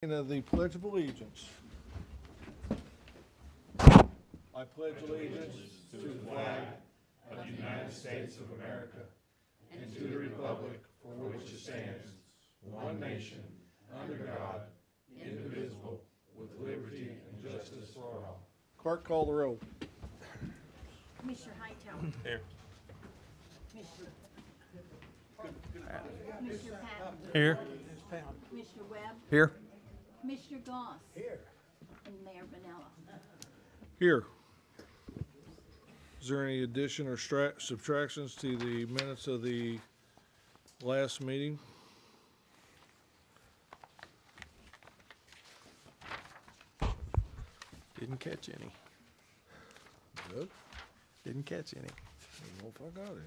Of the Pledge of Allegiance. I pledge allegiance to the flag of the United States of America and to the republic for which it stands, one nation, under God, indivisible, with liberty and justice for all. Clerk, call the roll. Commissioner Hightower. Here. Commissioner Patton. Here. Commissioner Webb. Here. Commissioner Goss. Here. And Mayor Vanella. Here. Is there any addition or subtractions to the minutes of the last meeting? Didn't catch any. Good. Didn't catch any. I don't know if I got any.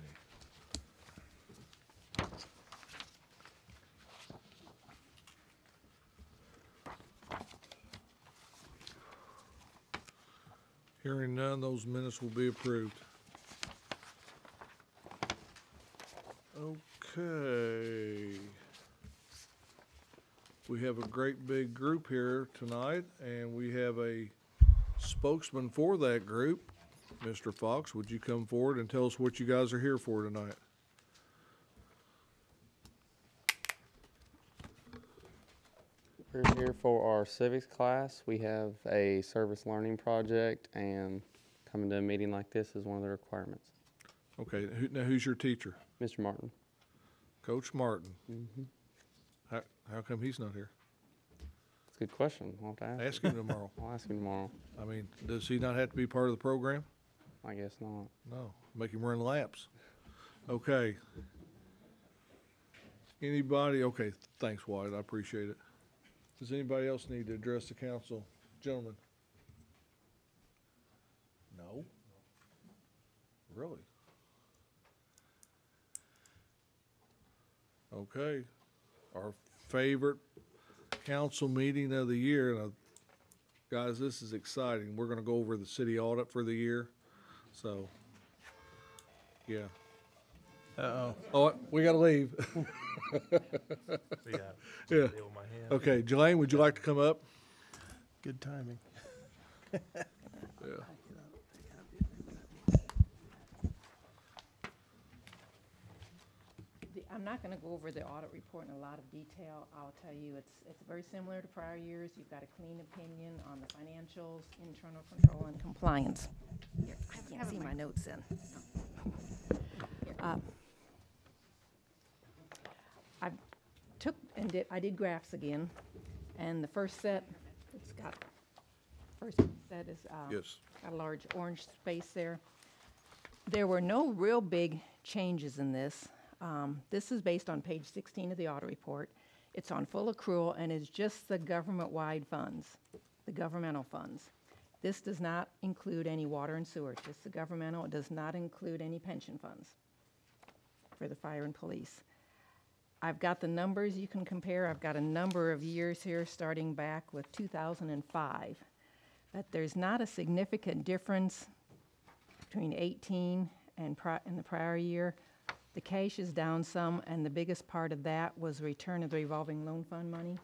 Hearing none, those minutes will be approved. Okay. We have a great big group here tonight, and we have a spokesman for that group. Mr. Fox, would you come forward and tell us what you guys are here for tonight? We're here for our civics class. We have a service learning project, and coming to a meeting like this is one of the requirements. Okay, now who's your teacher? Mr. Martin. Coach Martin. Mm-hmm. How come he's not here? That's a good question. I'll have to ask. Ask him tomorrow. I'll ask him tomorrow. I mean, does he not have to be part of the program? I guess not. No, make him run laps. Okay. Anybody, okay, thanks Wyatt, I appreciate it. Does anybody else need to address the council? Gentlemen? No? Really? Okay. Our favorite council meeting of the year. And guys, this is exciting. We're going to go over the city audit for the year. So, yeah. Uh-oh. Oh, we got to leave. Yeah. Okay, Jelaine, would you like to come up? Good timing. Yeah. I'm not going to go over the audit report in a lot of detail. I'll tell you it's very similar to prior years. You've got a clean opinion on the financials, internal control, and compliance. Here, I can't see my notes in. I did graphs again, and the first set, is Yes. got a large orange space there. There were no real big changes in this. This is based on page 16 of the audit report. It's on full accrual and is just the government-wide funds, the governmental funds. This does not include any water and sewer, just the governmental. It does not include any pension funds for the fire and police. I've got the numbers you can compare. I've got a number of years here starting back with 2005. But there's not a significant difference between 18 and the prior year. The cash is down some, and the biggest part of that was return of the revolving loan fund money.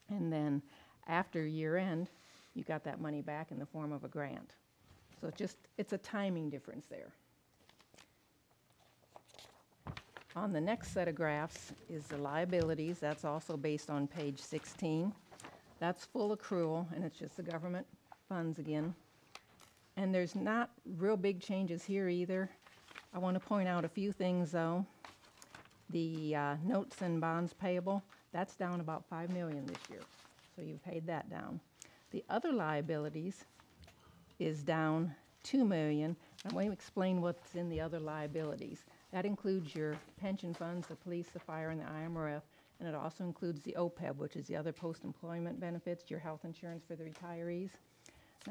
And then after year end, you got that money back in the form of a grant. So it's a timing difference there. On the next set of graphs is the liabilities. That's also based on page 16. That's full accrual, and it's just the government funds again. And there's not real big changes here either. I want to point out a few things, though. The notes and bonds payable, that's down about $5 million this year. So you've paid that down. The other liabilities is down $2 million. I want to explain what's in the other liabilities. That includes your pension funds, the police, the fire, and the IMRF, and it also includes the OPEB, which is the other post-employment benefits, your health insurance for the retirees.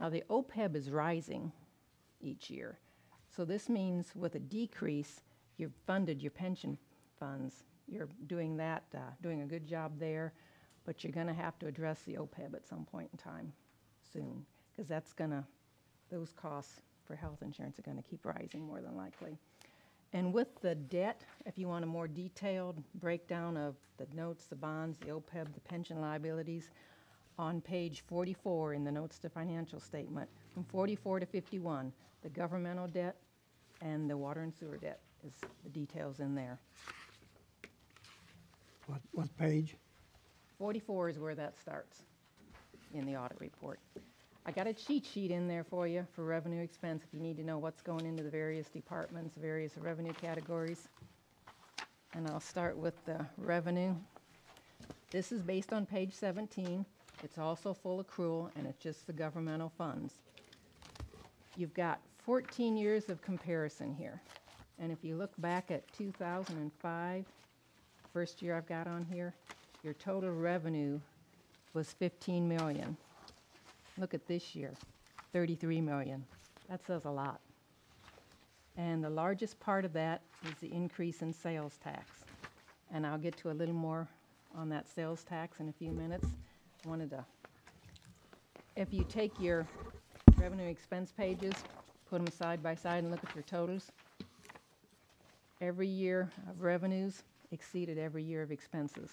Now, the OPEB is rising each year. So this means with a decrease, you've funded your pension funds. You're doing that, doing a good job there, but you're going to have to address the OPEB at some point in time soon, because those costs for health insurance are going to keep rising more than likely. And with the debt, if you want a more detailed breakdown of the notes, the bonds, the OPEB, the pension liabilities, on page 44 in the notes to financial statement, from 44 to 51, the governmental debt and the water and sewer debt is the details in there. What page? 44 is where that starts in the audit report. I got a cheat sheet in there for you for revenue expense if you need to know what's going into the various departments, various revenue categories. And I'll start with the revenue. This is based on page 17. It's also full accrual, and it's just the governmental funds. You've got 14 years of comparison here. And if you look back at 2005, first year I've got on here, your total revenue was 15 million. Look at this year, 33 million. That says a lot. And the largest part of that is the increase in sales tax. And I'll get to a little more on that sales tax in a few minutes. I wanted to, if you take your revenue expense pages, put them side by side and look at your totals, every year of revenues exceeded every year of expenses.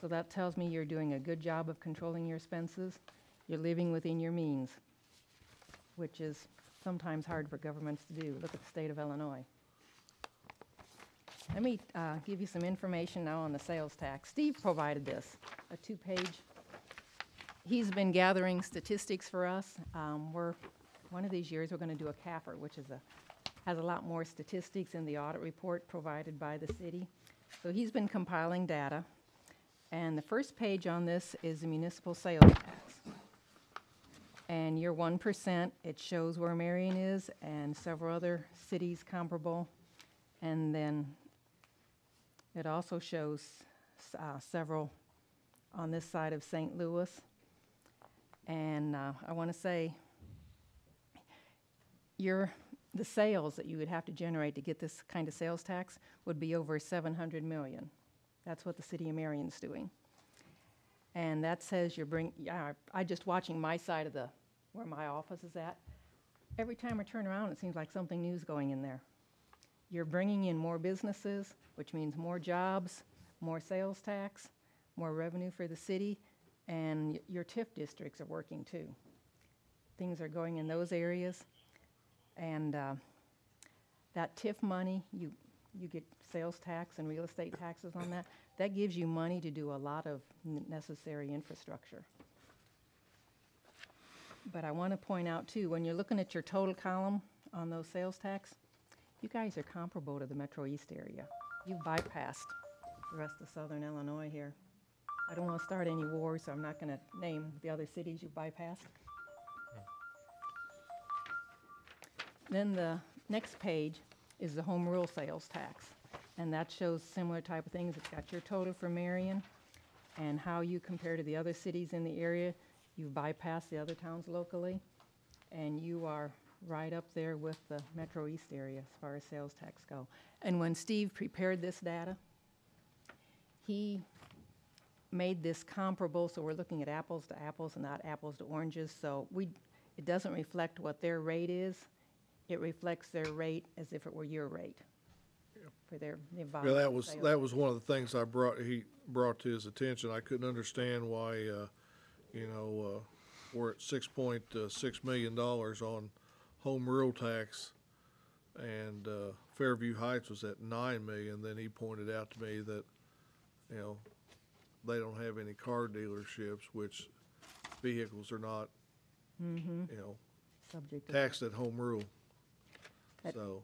So that tells me you're doing a good job of controlling your expenses. You're living within your means, which is sometimes hard for governments to do. Look at the state of Illinois. Let me give you some information now on the sales tax. Steve provided this, a 2-page. He's been gathering statistics for us. One of these years we're going to do a CAFR, which is has a lot more statistics in the audit report provided by the city. So he's been compiling data. And the first page on this is the municipal sales tax. And your 1%, it shows where Marion is and several other cities comparable. And then it also shows several on this side of St. Louis. And I want to say the sales that you would have to generate to get this kind of sales tax would be over 700 million. That's what the city of Marion's doing. And that says I just watching my side of where my office is at. Every time I turn around, it seems like something new is going in there. You're bringing in more businesses, which means more jobs, more sales tax, more revenue for the city, and your TIF districts are working too. Things are going in those areas. And that TIF money, you get sales tax and real estate taxes on that. That gives you money to do a lot of necessary infrastructure. But I want to point out too, when you're looking at your total column on those sales tax, you guys are comparable to the Metro East area. You've bypassed the rest of Southern Illinois here. I don't want to start any wars, so I'm not going to name the other cities you've bypassed. Then the next page is the home rule sales tax. And that shows similar type of things. It's got your total for Marion and how you compare to the other cities in the area. You've bypassed the other towns locally, and you are right up there with the Metro East area as far as sales tax go. And when Steve prepared this data, he made this comparable, so we're looking at apples to apples and not apples to oranges. So it doesn't reflect what their rate is. It reflects their rate as if it were your rate. For their Yeah, that was one of the things he brought to his attention. I couldn't understand why, we're at $6.6 million on home rule tax, and Fairview Heights was at $9 million. Then he pointed out to me that, they don't have any car dealerships, which vehicles are not, subject to taxed at home rule. That- So.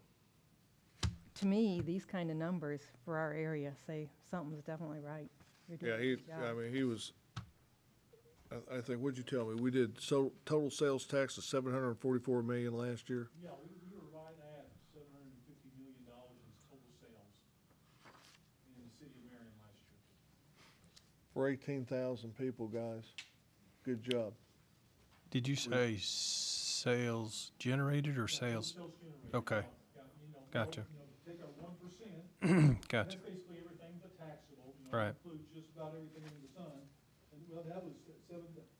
To me, these kind of numbers for our area say something's definitely right. You're doing Yeah, a good job. he was, I think, what'd you tell me? We did total sales tax of $744 million last year? Yeah, we were right at $750 million in total sales in the city of Marion last year. For 18,000 people, guys. Good job. Did you say sales generated or sales? Sales generated. Okay. Gotcha. Take our 1%. Gotcha. That's basically everything but taxable. Right. Includes just about everything under the sun. And that was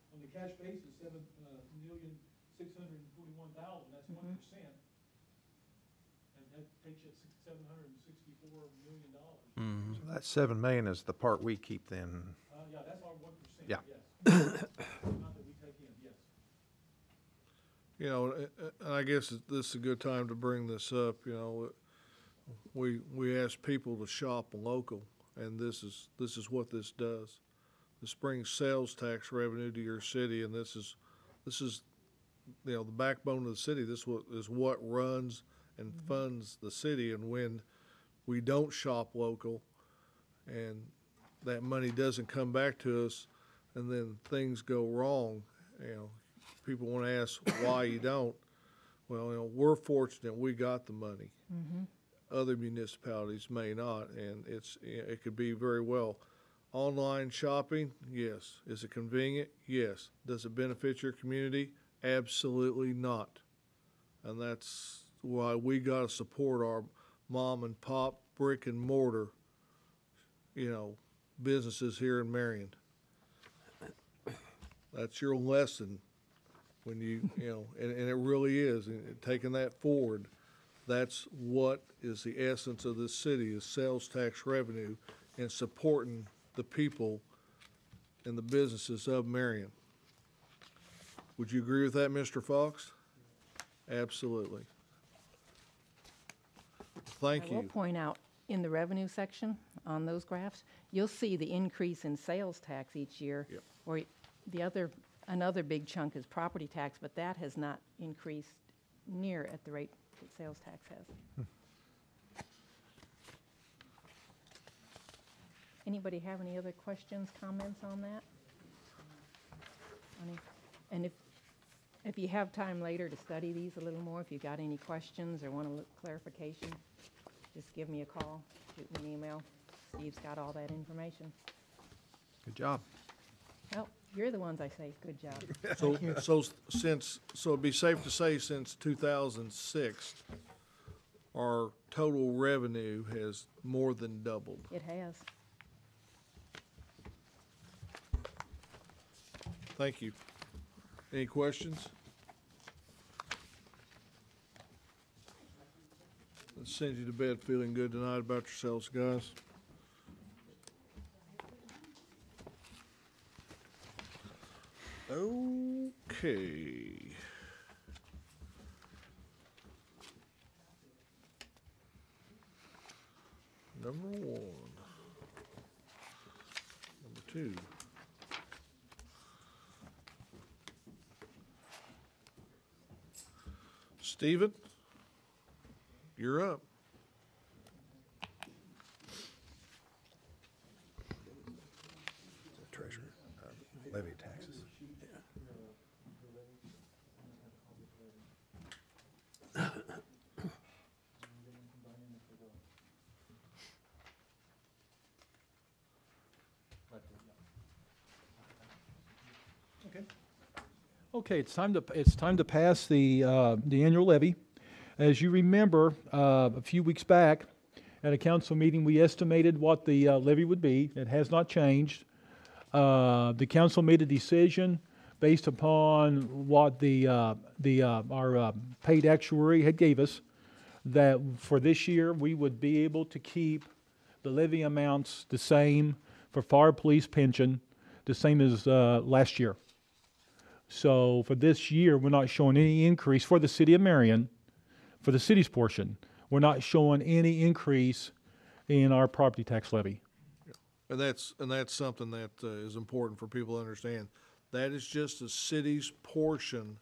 on the cash basis, $7,641,000. That's 1%. And that takes you at $764 million. Mm. So that 7 million is the part we keep then. Yeah, that's our 1%. Yeah. Yes. and I guess this is a good time to bring this up, we ask people to shop local, and this is what this does. This brings sales tax revenue to your city, and this is the backbone of the city. This is what runs and funds the city, and when we don't shop local and that money doesn't come back to us and then things go wrong, people want to ask why you don't. Well, we're fortunate we got the money. Other municipalities may not, and it could be very well. Online shopping, yes. Is it convenient? Yes. Does it benefit your community? Absolutely not. And that's why we got to support our mom and pop brick and mortar, businesses here in Marion. That's your lesson when you and it really is. And taking that forward, that's what is the essence of this city, is sales tax revenue and supporting the people and the businesses of Marion. Would you agree with that, Mr. Fox? Absolutely. Thank I will you. point out, in the revenue section on those graphs, you'll see the increase in sales tax each year. Yep. Or another big chunk is property tax, but that has not increased near at the rate that sales tax has. Anybody have any other questions, comments on that? And if you have time later to study these a little more, if you got any questions or want a little clarification, just give me a call, shoot me an email. Steve's got all that information. Good job. Well, you're the ones I say, good job. So it'd be safe to say since 2006, our total revenue has more than doubled. It has. Thank you. Any questions? Let's send you to bed feeling good tonight about yourselves, guys. Okay. Number one. Number two. Stephen, you're up. Treasurer, levy taxes. Okay, it's time to pass the annual levy. As you remember, a few weeks back, at a council meeting, we estimated what the levy would be. It has not changed. The council made a decision based upon what our paid actuary had gave us, that for this year we would be able to keep the levy amounts the same for fire police pension, the same as last year. So for this year, we're not showing any increase for the city of Marion, for the city's portion. We're not showing any increase in our property tax levy. And that's something that is important for people to understand. That is just the city's portion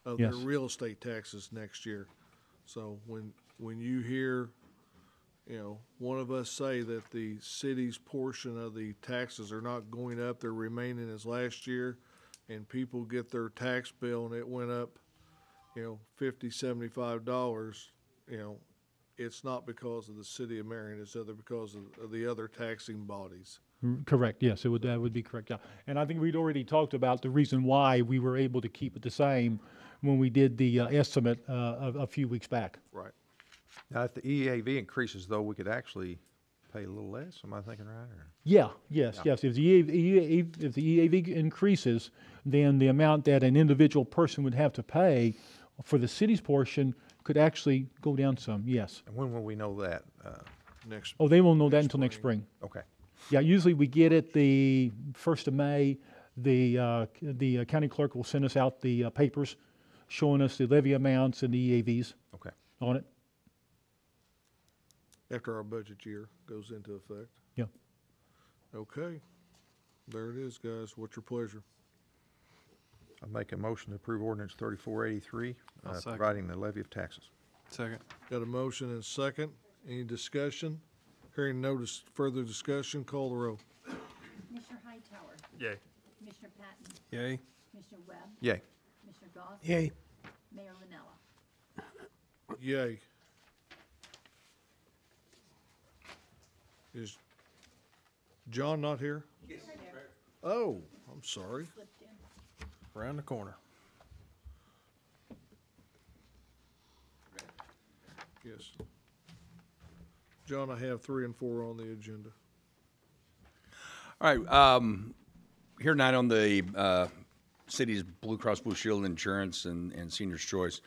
of Yes. their real estate taxes next year. So when you hear, one of us say that the city's portion of the taxes are not going up, they're remaining as last year, and people get their tax bill and it went up, $50, $75, it's not because of the city of Marion, it's because of the other taxing bodies. Correct, yes, that would be correct. Yeah. And I think we'd already talked about the reason why we were able to keep it the same when we did the estimate a few weeks back. Right. Now, if the EAV increases, though, we could actually pay a little less. Am I thinking right? Or? Yeah, yes. If the EAV increases, then the amount that an individual person would have to pay for the city's portion could actually go down some, yes. And when will we know that? Next. Oh, they won't know that until next spring. Okay. Yeah, usually we get it the 1st of May. The county clerk will send us out the papers showing us the levy amounts and the EAVs Okay. on it. After our budget year goes into effect. Yeah. Okay. There it is, guys. What's your pleasure? I make a motion to approve ordinance 3483, I'll second. providing the levy of taxes. Second. Got a motion and a second. Any discussion? Hearing no further discussion, call the roll. Commissioner Hightower, Yay. Commissioner Patton, Yay. Commissioner Webb, Yay. Commissioner Goss. Yay. Mayor Lanella. Yay. Is John not here? Yes. Oh, I'm sorry. Slipped in. Around the corner. Yes. John, I have 3 and 4 on the agenda. All right, here tonight on the city's Blue Cross Blue Shield insurance and Senior's Choice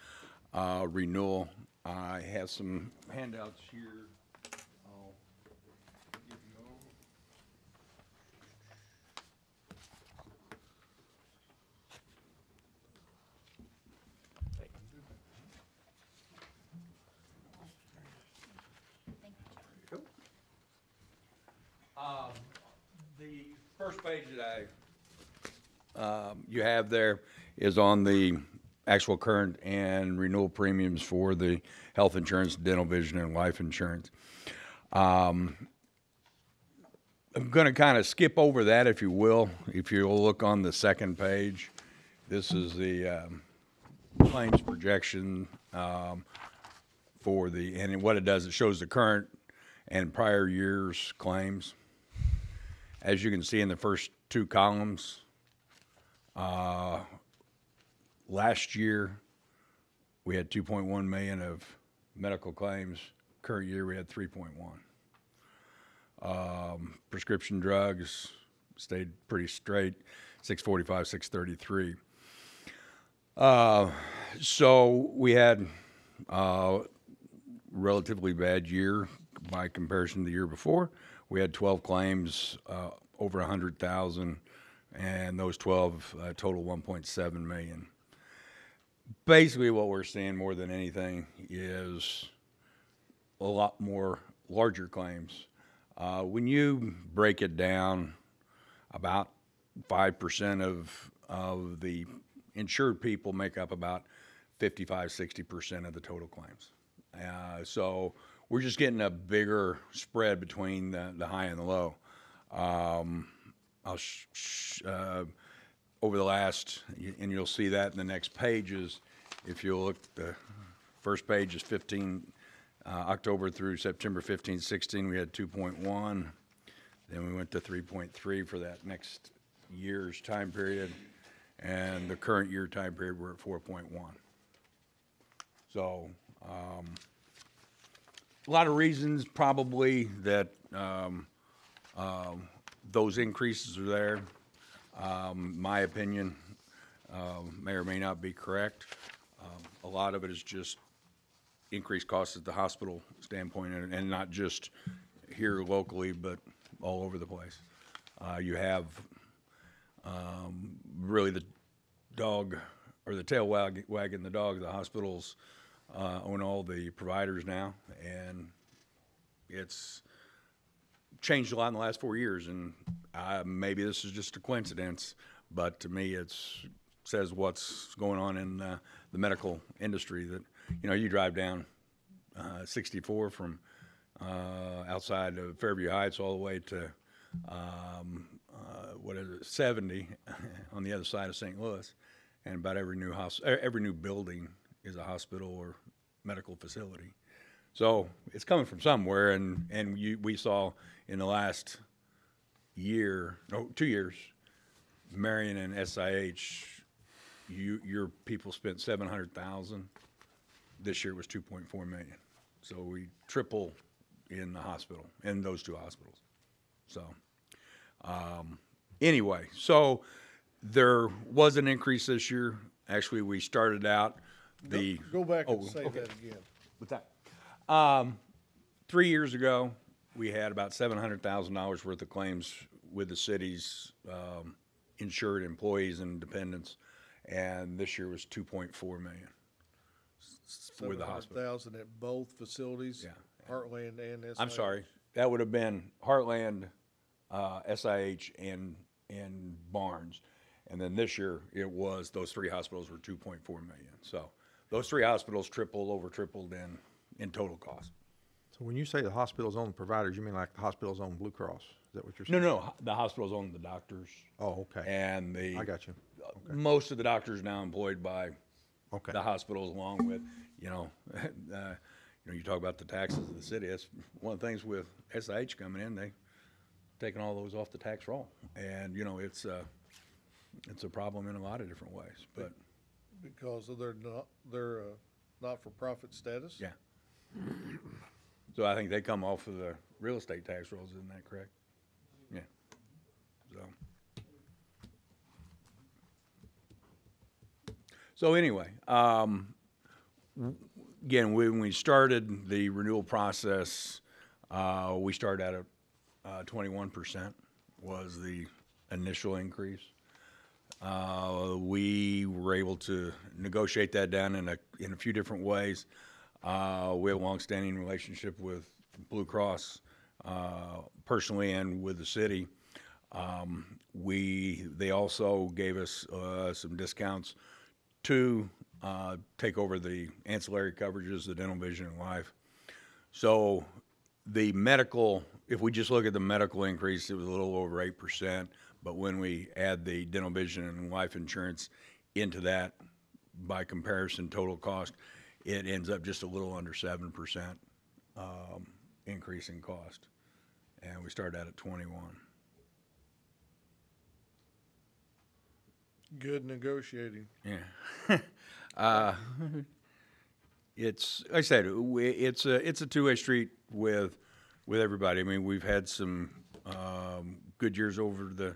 renewal. I have some handouts here. I'll give you all. The first page that you have there is on the actual current and renewal premiums for the health insurance, dental, vision, and life insurance. I'm going to kind of skip over that, if you will. If you'll look on the second page, this is the claims projection for the, and what it does, it shows the current and prior year's claims. As you can see in the first 2 columns, last year we had 2.1 million of medical claims. Current year we had 3.1. Prescription drugs stayed pretty straight, 645, 633. So we had a relatively bad year by comparison to the year before. We had 12 claims over 100,000, and those 12 total 1.7 million. Basically, what we're seeing more than anything is a lot more larger claims. When you break it down, about 5% of the insured people make up about 55–60% of the total claims. So we're just getting a bigger spread between the high and the low. Over the last, and you'll see that in the next pages. If you look, the first page is October through September 15, 16, we had 2.1. Then we went to 3.3 for that next year's time period. And the current year time period, we're at 4.1. So, a lot of reasons probably that those increases are there. My opinion may or may not be correct. A lot of it is just increased costs at the hospital standpoint, and not just here locally, but all over the place. You have really the dog, or the tail wagging the dog. The hospitals own all the providers now, and it's changed a lot in the last 4 years. And maybe this is just a coincidence, but to me, it says what's going on in the medical industry. That, you know, you drive down 64 from outside of Fairview Heights all the way to 70 on the other side of St. Louis, and about every new building is a hospital or medical facility. So it's coming from somewhere, and we saw in the last 2 years, Marion and SIH, your people spent $700,000. This year it was 2.4 million. So we triple in those 2 hospitals. So anyway, so there was an increase this year. Actually, we started out Go back and say okay. that again. What's that? 3 years ago, we had about $700,000 worth of claims with the city's insured employees and dependents, and this year was 2.4 million with the hospital. 700,000 at both facilities? Yeah. Heartland and SIH? I'm sorry, that would have been Heartland, SIH, and Barnes. And then this year, it was, those three hospitals were 2.4 million. So those three hospitals over tripled in total cost. So when you say the hospital's own providers, you mean like the hospital's own Blue Cross? Is that what you're No, saying? no, the hospitals own the doctors. Oh, okay. And I got you. Okay. most of the doctors now employed by Okay. the hospitals, along with, you talk about the taxes of the city. That's one of the things with SIH coming in, they taking all those off the tax roll. And, it's a problem in a lot of different ways, but Because of their not-for-profit status? yeah. So I think they come off of the real estate tax rolls, isn't that correct? Yeah. So anyway, again, when we started the renewal process, we started at 21% was the initial increase. We were able to negotiate that down in a few different ways. We have a longstanding relationship with Blue Cross, personally, and with the city. They also gave us some discounts to take over the ancillary coverages, the dental, vision, and life. So the medical, if we just look at the medical increase, it was a little over 8%. But when we add the dental, vision, and life insurance into that, by comparison, total cost, it ends up just a little under 7% increase in cost. And we started out at 21. Good negotiating. Yeah. It's, like I said, it's a two-way street with everybody. I mean, we've had some good years over the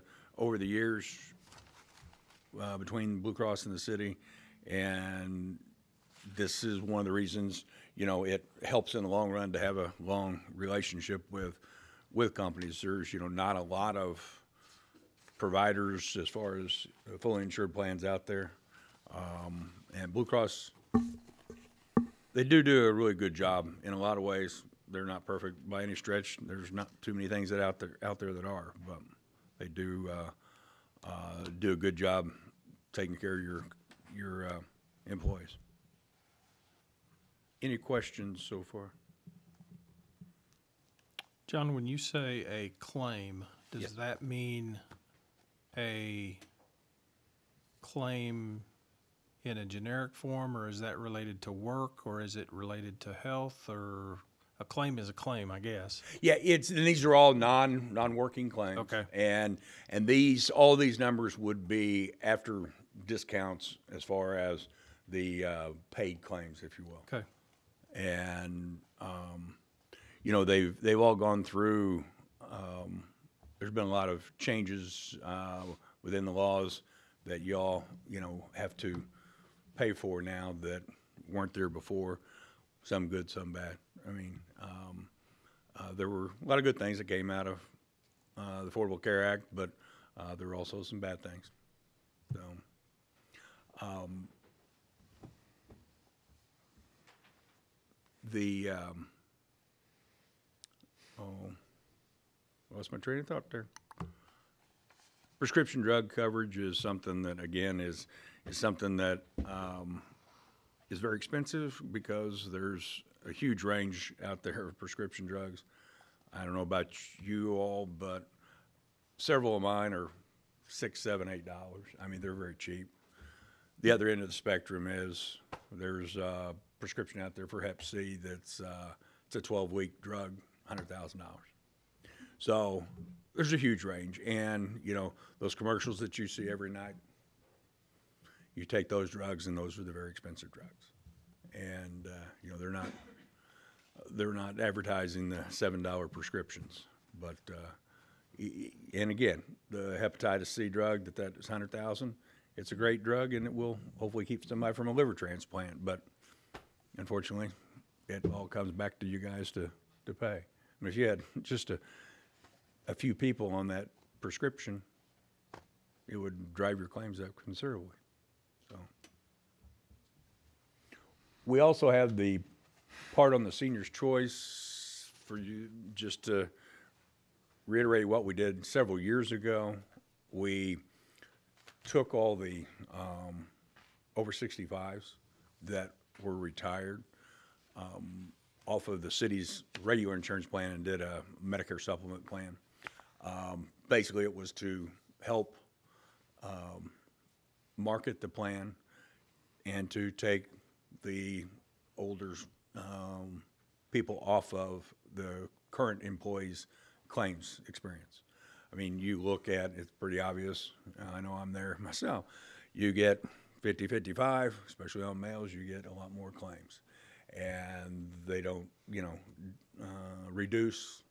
years between Blue Cross and the city, and this is one of the reasons, it helps in the long run to have a long relationship with companies. There's, not a lot of providers as far as fully insured plans out there. And Blue Cross, they do a really good job in a lot of ways. They're not perfect by any stretch. There's not too many things that out there that are, but they do a good job taking care of your employees. Any questions so far? John, when you say a claim, does Yes. that mean a claim in a generic form, or is that related to work, or is it related to health, or a claim is a claim, I guess? Yeah, and these are all non-working claims. Okay. And all these numbers would be after discounts as far as the paid claims, if you will. Okay. And they've all gone through. There's been a lot of changes within the laws that y'all have to pay for now that weren't there before. Some good, some bad. I mean, there were a lot of good things that came out of the Affordable Care Act, but there were also some bad things. So. Lost my train of thought there. Prescription drug coverage is something that, again, is something that is very expensive because there's a huge range out there of prescription drugs. I don't know about you all, but several of mine are $6, $7, $8. I mean, they're very cheap. The other end of the spectrum is there's a prescription out there for Hep C that's it's a 12-week drug, $100,000. So there's a huge range, and those commercials that you see every night, you take those drugs, and those are the very expensive drugs, and they're not advertising the $7 prescriptions, but and again, the hepatitis C drug that is $100,000. It's a great drug, and it will hopefully keep somebody from a liver transplant. But unfortunately, it all comes back to you guys to pay. I mean, if you had just a few people on that prescription, it would drive your claims up considerably. So. We also have the part on the senior's choice for you, just to reiterate what we did several years ago. We took all the over 65s that were retired off of the city's regular insurance plan and did a Medicare supplement plan. Basically, it was to help market the plan and to take the older people off of the current employees' claims experience. I mean, you look at, it's pretty obvious, I know I'm there myself, you get 50, 55, especially on males, you get a lot more claims. And they don't, reduce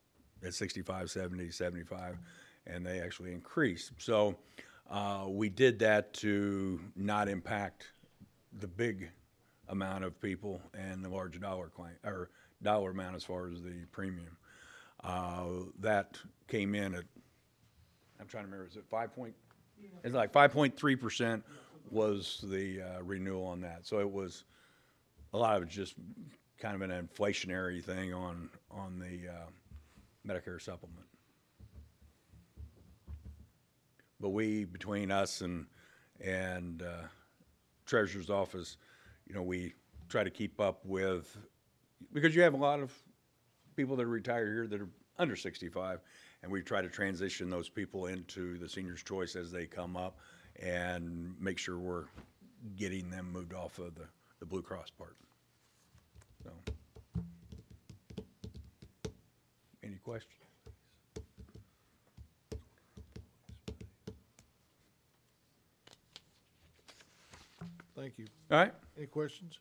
at 65, 70, 75, and they actually increase. So we did that to not impact the big amount of people and the large dollar claim, or dollar amount as far as the premium. That came in at, I'm trying to remember, is it it's like 5.3% was the renewal on that. So it was, a lot of it just kind of an inflationary thing on the Medicare supplement. But we, between us and Treasurer's Office, we try to keep up with, because you have a lot of people that are retired here that are under 65, and we try to transition those people into the senior's choice as they come up and make sure we're getting them moved off of the Blue Cross part. So, any questions? Thank you. All right, Any questions?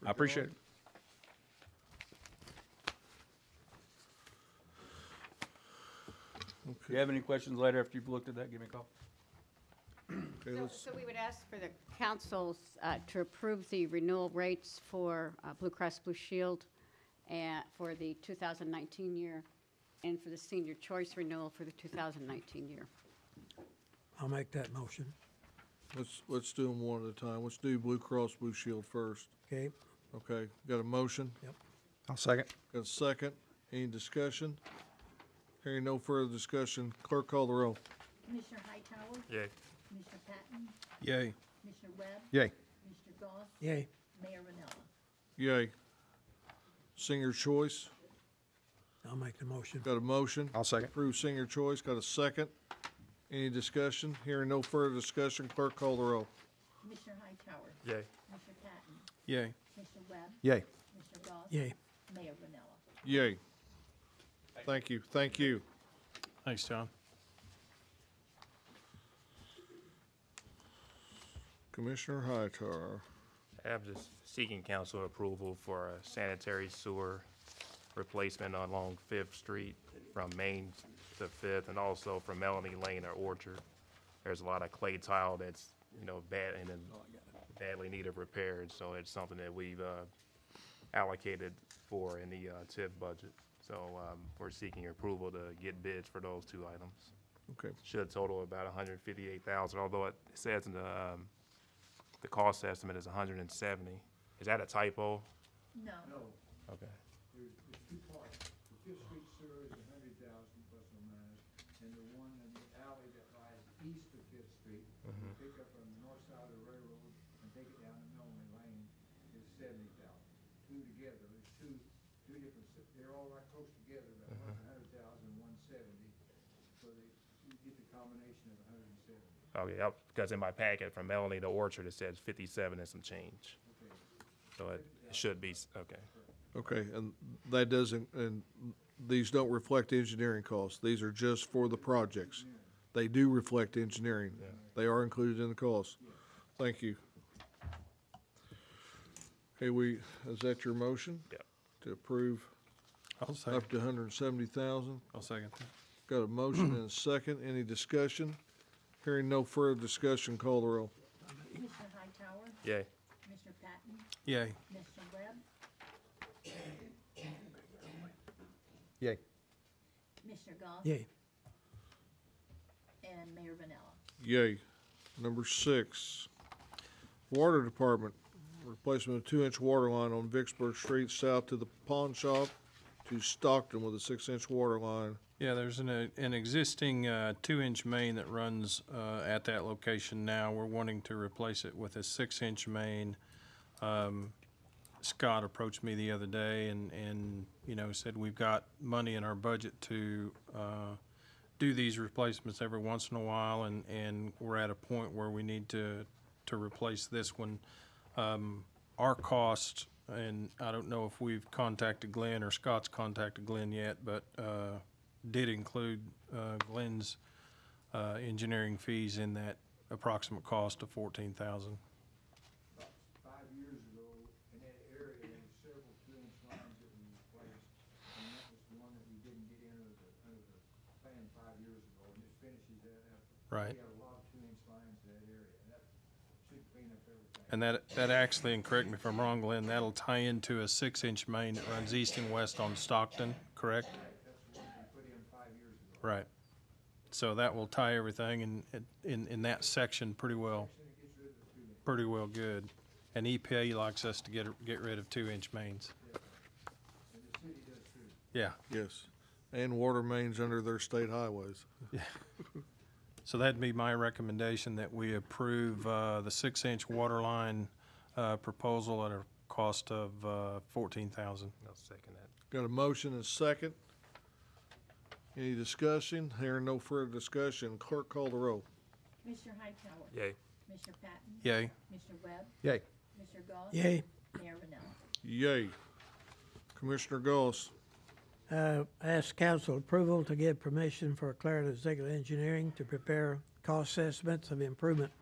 I appreciate it. If you have any questions later after you've looked at that, give me a call. Okay, let's, So we would ask for the councils to approve the renewal rates for Blue Cross Blue Shield and for the 2019 year, and for the senior choice renewal for the 2019 year. I'll make that motion. let's do them one at a time. Let's do Blue Cross Blue Shield first. Okay? Okay, got a motion? Yep. I'll second. Got a second? Any discussion? Hearing no further discussion, clerk call the roll. Commissioner Hightower? Yay. Commissioner Patton? Yay. Commissioner Webb? Yay. Mr. Goss? Yay. Mayor Vanella? Yay. Senior choice, I'll make the motion. got a motion? I'll second. Approve senior choice, got a second? Any discussion? Hearing no further discussion, clerk call the roll. Commissioner Hightower? Yay. Commissioner Patton? Yay. Commissioner Webb? Yay. Mr. Goss? Yay. Mayor Vanella? Yay. Thank you, thank you. Thanks, John. Commissioner Hightower. I'm just seeking council approval for a sanitary sewer replacement along Fifth Street from Main to Fifth, and also from Melanie Lane or Orchard. There's a lot of clay tile that's, bad and in badly need of repair, and so it's something that we've allocated for in the TIF budget. So we're seeking approval to get bids for those two items. Okay, Should total about $158,000, although it says in the cost estimate is $170. Is that a typo? No. Okay. There's two parts. The Fifth Street sewer is $100,000 plus or minus, and the one in the alley that lies east of Fifth Street, you pick up from the north side of the railroad and take it down to Melanie Lane, is $70,000. Two together, there's two different, they're all right close together, but one's $100,000, one's $70,000, so you get the combination of $170,000. Okay, because in my packet from Melanie to Orchard, it says 57 and some change. So it should be, okay. okay, and that doesn't, and these don't reflect engineering costs. These are just for the projects. They do reflect engineering. They are included in the cost. Thank you. Okay, is that your motion? Yep. To approve I'll up second. to 170,000? I'll second that. Got a motion and a second. Any discussion? Hearing no further discussion, call the roll. Commissioner Hightower? Yay. Commissioner Patton? Yay. Commissioner Webb? Yay. Commissioner Goss? Yay. And Mayor Vanella? Yay. Number 6, Water Department, replacement of 2-inch water line on Vicksburg Street south to the pawn shop to Stockton with a 6-inch water line. Yeah, there's an existing 2-inch main that runs at that location now. We're wanting to replace it with a 6-inch main. Scott approached me the other day and said we've got money in our budget to do these replacements every once in a while, and we're at a point where we need to replace this one. Our cost, and I don't know if we've contacted Glenn or Scott's contacted Glenn yet, but did include Glenn's engineering fees in that approximate cost of $14,000. About 5 years ago, in that area, there were several 2-inch lines that we replaced, and that was the one that we didn't get in under the plan 5 years ago, and this finishes that up. Right. We have a lot of 2-inch lines in that area, and that should clean up everything. And that actually, and correct me if I'm wrong, Glenn, that'll tie into a 6-inch main that runs east and west on Stockton, correct? That's what we put in 5 years ago. Right. So that will tie everything in that section pretty well good. And EPA likes us to get rid of 2-inch mains. And the city does too. Yeah. Yes, and water mains under their state highways. So that'd be my recommendation, that we approve the 6-inch water line proposal at a cost of $14,000. I'll second that. Got a motion and a second. Any discussion? Hearing no further discussion, clerk call the roll. Commissioner Hightower. Yay. Commissioner Patton. Yay. Commissioner Webb. Yay. Commissioner Gauss. Yay. Mayor Rennell. Yay. Commissioner Gauss. Ask council approval to give permission for Clarendon Ziegler Engineering to prepare cost estimates of improvement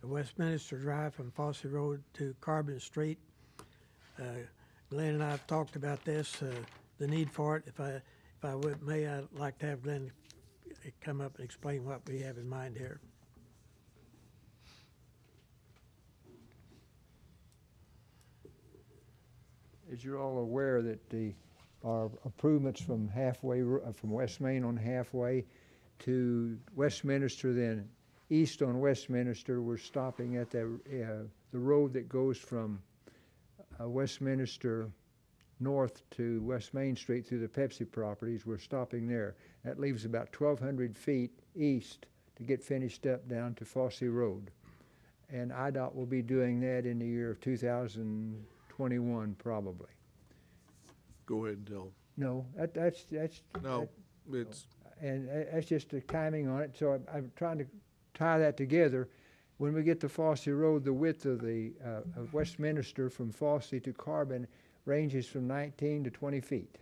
of Westminster Drive from Fosse Road to Carbon Street. Glenn and I have talked about this, the need for it. If I may, I'd like to have Glenn come up and explain what we have in mind here. As you're all aware that our improvements from from West Main on halfway to Westminster, then east on Westminster, we're stopping at the road that goes from Westminster north to West Main Street through the Pepsi properties. We're stopping there. That leaves about 1,200 feet east to get finished up down to Fosse Road. And IDOT will be doing that in the year of 2021 probably. Go ahead and tell them. No, that's No, it's, and that's just the timing on it. So I'm trying to tie that together. When we get to Fosse Road, the width of the of Westminster from Fosse to Carbon ranges from 19 to 20 feet.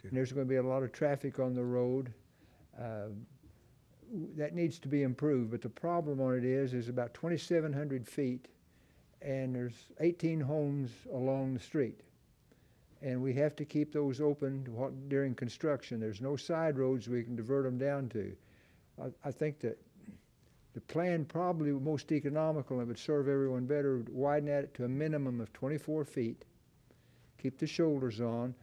And there's going to be a lot of traffic on the road. That needs to be improved, but the problem on it is about 2,700 feet, and there's 18 homes along the street. And we have to keep those open during construction. There's no side roads we can divert them down to. I think that the plan probably most economical and would serve everyone better would widen it to a minimum of 24 feet, keep the shoulders on,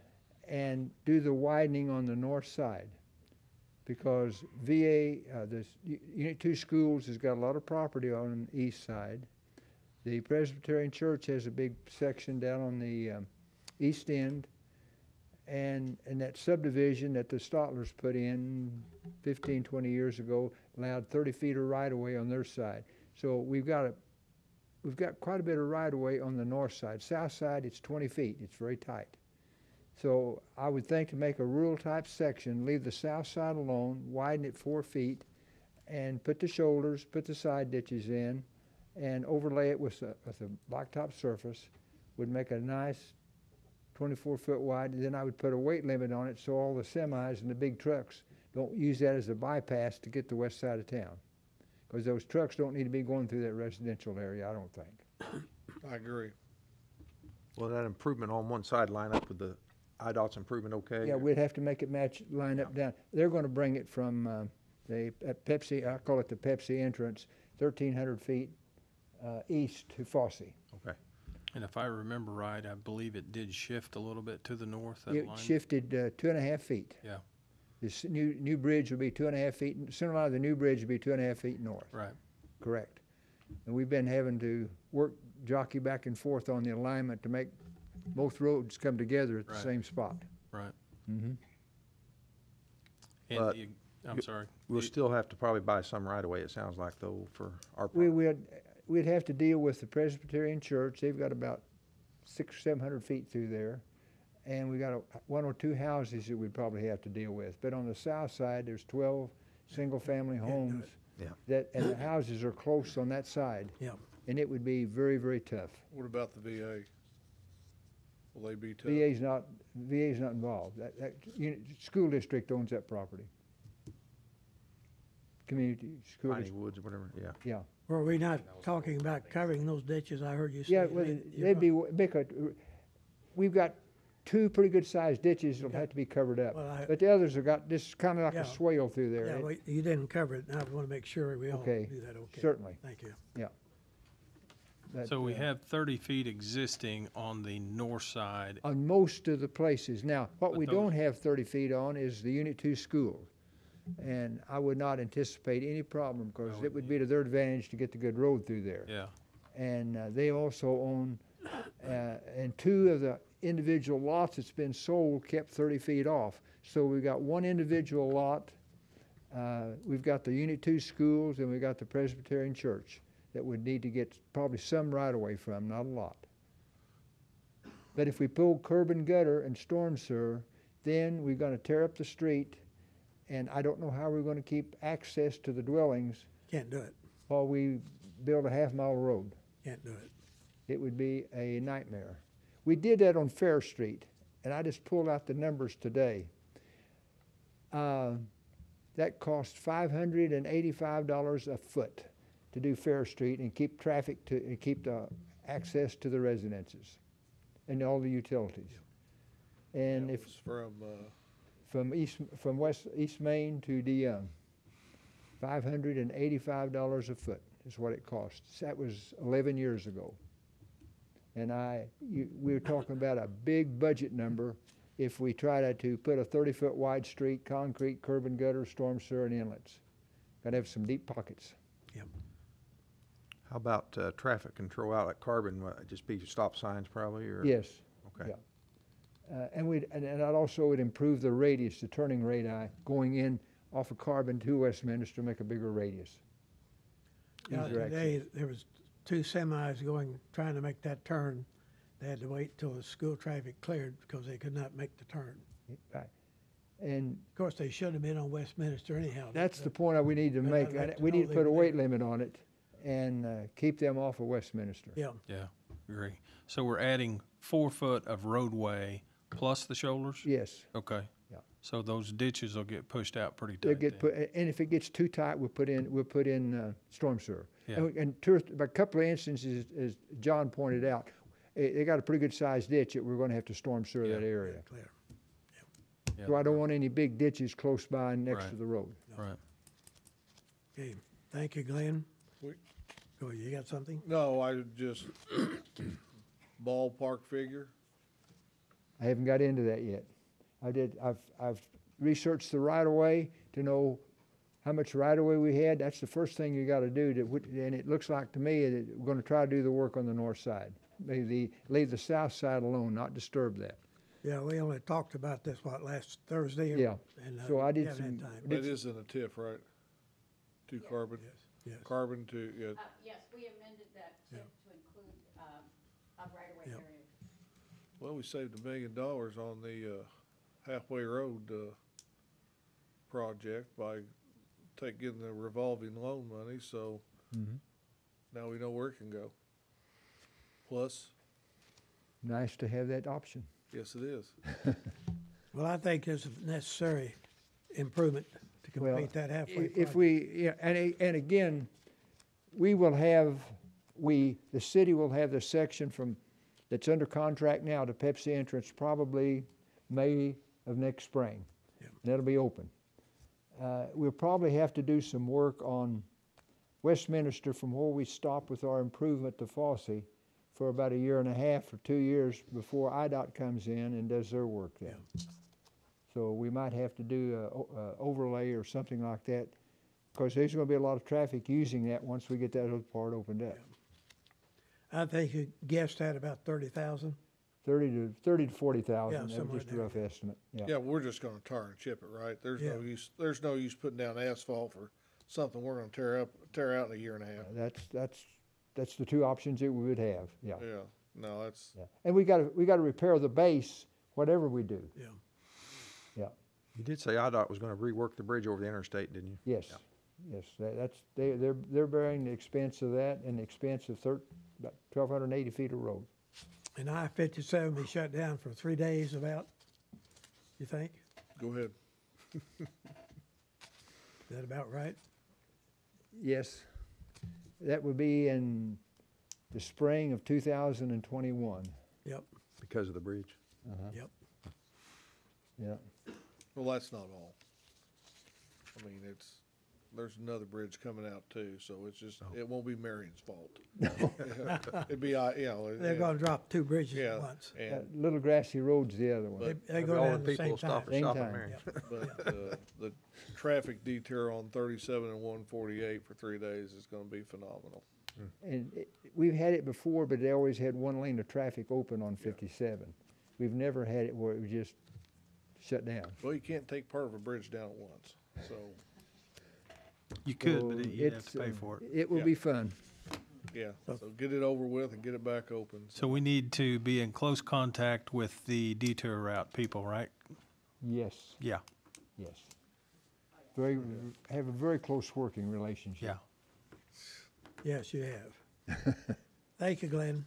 and do the widening on the north side. Because VA, the Unit 2 Schools has got a lot of property on the east side. The Presbyterian Church has a big section down on the east end. And that subdivision that the Stotlers put in 15, 20 years ago allowed 30 feet of right-of-way on their side. So we've got quite a bit of right-of-way on the north side. South side, it's 20 feet. It's very tight. So I would think to make a rural-type section, leave the south side alone, widen it 4 feet, and put the shoulders, put the side ditches in, and overlay it with a blacktop surface, would make a nice 24-foot wide. And then I would put a weight limit on it so all the semis and the big trucks don't use that as a bypass to get the west side of town. Because those trucks don't need to be going through that residential area, I don't think. I agree. Will that improvement on one side line up with the IDOT's improvement okay? Yeah, we'd have to make it match, line up down. They're going to bring it from at Pepsi, I call it the Pepsi entrance, 1,300 feet east to Fosse. Okay. And if I remember right, I believe it did shift a little bit to the north, that It line. shifted 2.5 feet. Yeah, This new bridge will be 2.5 feet, center line of the new bridge will be 2.5 feet north. right. Correct. And we've been having to jockey back and forth on the alignment to make both roads come together at the Right. same spot. Right. Mm-hmm. And But I'm sorry. We'll still have to probably buy some right away, it sounds like, though, for our We part. we'd have to deal with the Presbyterian Church. They've got about 600 or 700 feet through there. And we got one or two houses that we'd probably have to deal with. But on the south side, there's 12 single-family homes. Yeah. And the houses are close on that side. Yeah. And it would be very, very tough. What about the VA? Will they be tough? VA's not involved. School district owns that property. Community school Piney district, Woods or whatever, yeah. yeah. Were we not talking about covering those ditches? I heard you say. Yeah, well, they'd be, because we've got two pretty good sized ditches that'll have to be covered up. Well, But the others have got just kind of like Yeah. a swale through there. Yeah, well, you didn't cover it, and I want to make sure we all do Okay, that, okay? certainly. Thank you. But, So we have 30 feet existing on the north side. on most of the places. Now, what But we those- don't have 30 feet on is the Unit 2 school. And I would not anticipate any problem, because it would be to their advantage to get the good road through there. Yeah. And they also own, and two of the individual lots that's been sold kept 30 feet off. So we've got one individual lot, we've got the Unit 2 schools, and we've got the Presbyterian Church that would need to get probably some right away from, not a lot. But if we pull curb and gutter and storm sewer, then we're gonna tear up the street, and I don't know how we're gonna keep access to the dwellings Can't do it, while we build a half-mile road. can't do it. It would be a nightmare. We did that on Fair Street, and I just pulled out the numbers today. That cost $585 a foot to do Fair Street and keep traffic and keep the access to the residences and all the utilities. And That if was from, from East Main to DeYoung, $585 a foot is what it costs. That was 11 years ago. And we were talking about a big budget number if we tried to put a 30-foot wide street, concrete, curb and gutter, storm sewer, and inlets. Gotta have some deep pockets. How about traffic control out at Carbon? Just be stop signs probably, or? Yes. Okay. Yeah. And that also would improve the radius, the turning radii, going in off of Carbon to Westminster, make a bigger radius. Yeah, Easier today, there was two semis trying to make that turn. They had to wait till the school traffic cleared because they could not make the turn. Right. And Of course, they should have been on Westminster anyhow. that's the point we need to But make. I'd like to We know need to they put a would- weight limit on it and keep them off of Westminster. Yeah, Yeah. Agree. So we're adding 4 foot of roadway plus the shoulders? Yes. Okay. Yeah. So those ditches will get pushed out pretty They'll tight get then. put, and if it gets too tight, we'll put in storm sewer. Yeah. And a couple of instances, as John pointed out, they got a pretty good sized ditch that we're gonna have to storm sewer that Yeah. area. clear. Yeah. So I don't want any big ditches close by next Right. to the road. Right. Okay, thank you, Glenn. We- Go, you got something? no, I just ballpark figure. I haven't got into that yet. I've researched the right of way to know how much right of way we had. That's the first thing you gotta do and it looks like to me that we're gonna try to do the work on the north side. Leave the south side alone, not disturb that. Yeah, we only talked about this, last Thursday? Yeah. And, So I did haven't had some- time. That is in a TIF, right? To Carbon, Yes. Carbon to, yeah, Yes, we amended that Yeah. to include a right-of-way Yeah. area. well, we saved $1 million on the halfway road project by getting the revolving loan money, so now we know where it can go. Plus, Nice to have that option. yes, it is. Well, I think it's a necessary improvement to Well, complete that halfway If project. and again, we will have, the city will have the section that's under contract now to Pepsi entrance probably May of next spring. Yeah. And that'll be open. We'll probably have to do some work on Westminster from where we stop with our improvement to Fosse for about 1.5 years or 2 years before IDOT comes in and does their work then. So we might have to do a overlay or something like that Because there's gonna be a lot of traffic using that once we get that other part opened up. I think you guessed at about 30,000. 30 to 40,000, Yeah, that was somewhere just a there. rough estimate, yeah. Yeah, we're just gonna tar and chip it, right? There's no Yeah. use, there's no use putting down asphalt for something we're gonna tear out in a year and a half. That's the two options that we would have, yeah. Yeah, no, that's, Yeah. And we gotta repair the base, whatever we do, Yeah. yeah. You did say IDOT was gonna rework the bridge over the interstate, didn't you? Yes, yes, they're bearing the expense of that and the expense of about 1,280 feet of road. And I-57 be shut down for 3 days about, you think? go ahead. Is that about right? Yes, that would be in the spring of 2021, Yep, Because of the bridge. yep. yeah. Well, that's not all. I mean, there's another bridge coming out too, so it's just, it won't be Marion's fault. It'd be, They're gonna drop 2 bridges yeah, at once. and, Little Grassy Road's the other one. They go all down the at the people same stop time. and shop Same at time. Marion. but, the traffic detour on 37 and 148 for 3 days is gonna be phenomenal. And we've had it before, but they always had one lane of traffic open on 57. We've never had it where it was just shut down. Well, you can't take part of a bridge down at once, so, You could, So but you'd have it's, to pay for it. It will Yeah. be fun. yeah, so get it over with and get it back open. So we need to be in close contact with the detour route people, right? Yes, Yeah, yes. Have a very close working relationship. yeah. Yes, you have. Thank you, Glenn.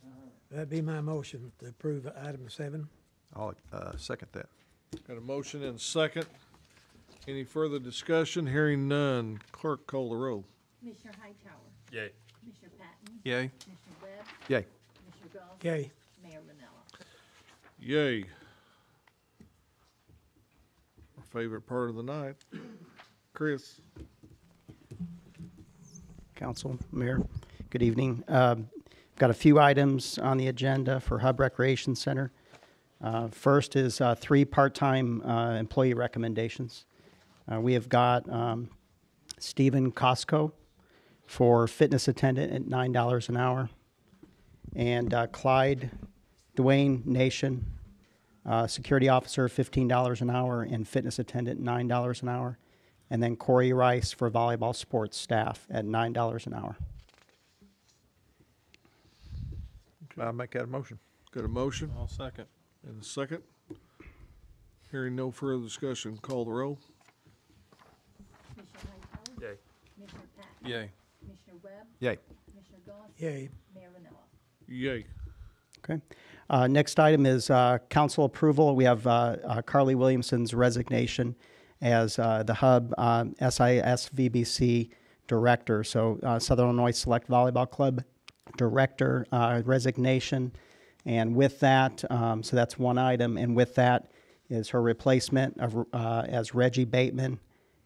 That'd be my motion to approve item 7. I'll, second that. Got a motion and a second. Any further discussion? Hearing none. Clerk, call the roll. Commissioner Hightower, Yay. Commissioner Patton, Yay? Commissioner Webb, Yay. Commissioner Goss, Yay. Mayor Manella. Yay. Our favorite part of the night. Chris. Council, Mayor, good evening. Got a few items on the agenda for Hub Recreation Center. First is 3 part-time employee recommendations. We have got Stephen Costco for fitness attendant at $9 an hour, and Clyde Dwayne Nation, security officer, $15 an hour, and fitness attendant, $9 an hour. And then Corey Rice for volleyball sports staff at $9 an hour. I'll make that a motion. Got a motion I'll second. and a second. Hearing no further discussion, call the roll. Commissioner Hightower, Yay. Commissioner Patton, Yay. Commissioner Webb, Yay. Commissioner Goss, Yay. Mayor Manella. Yay. Okay. Next item is council approval. We have Carly Williamson's resignation as the Hub SIS VBC director. So Southern Illinois Select Volleyball Club director resignation. And with that, so that's one item. And with that is her replacement of, as Reggie Bateman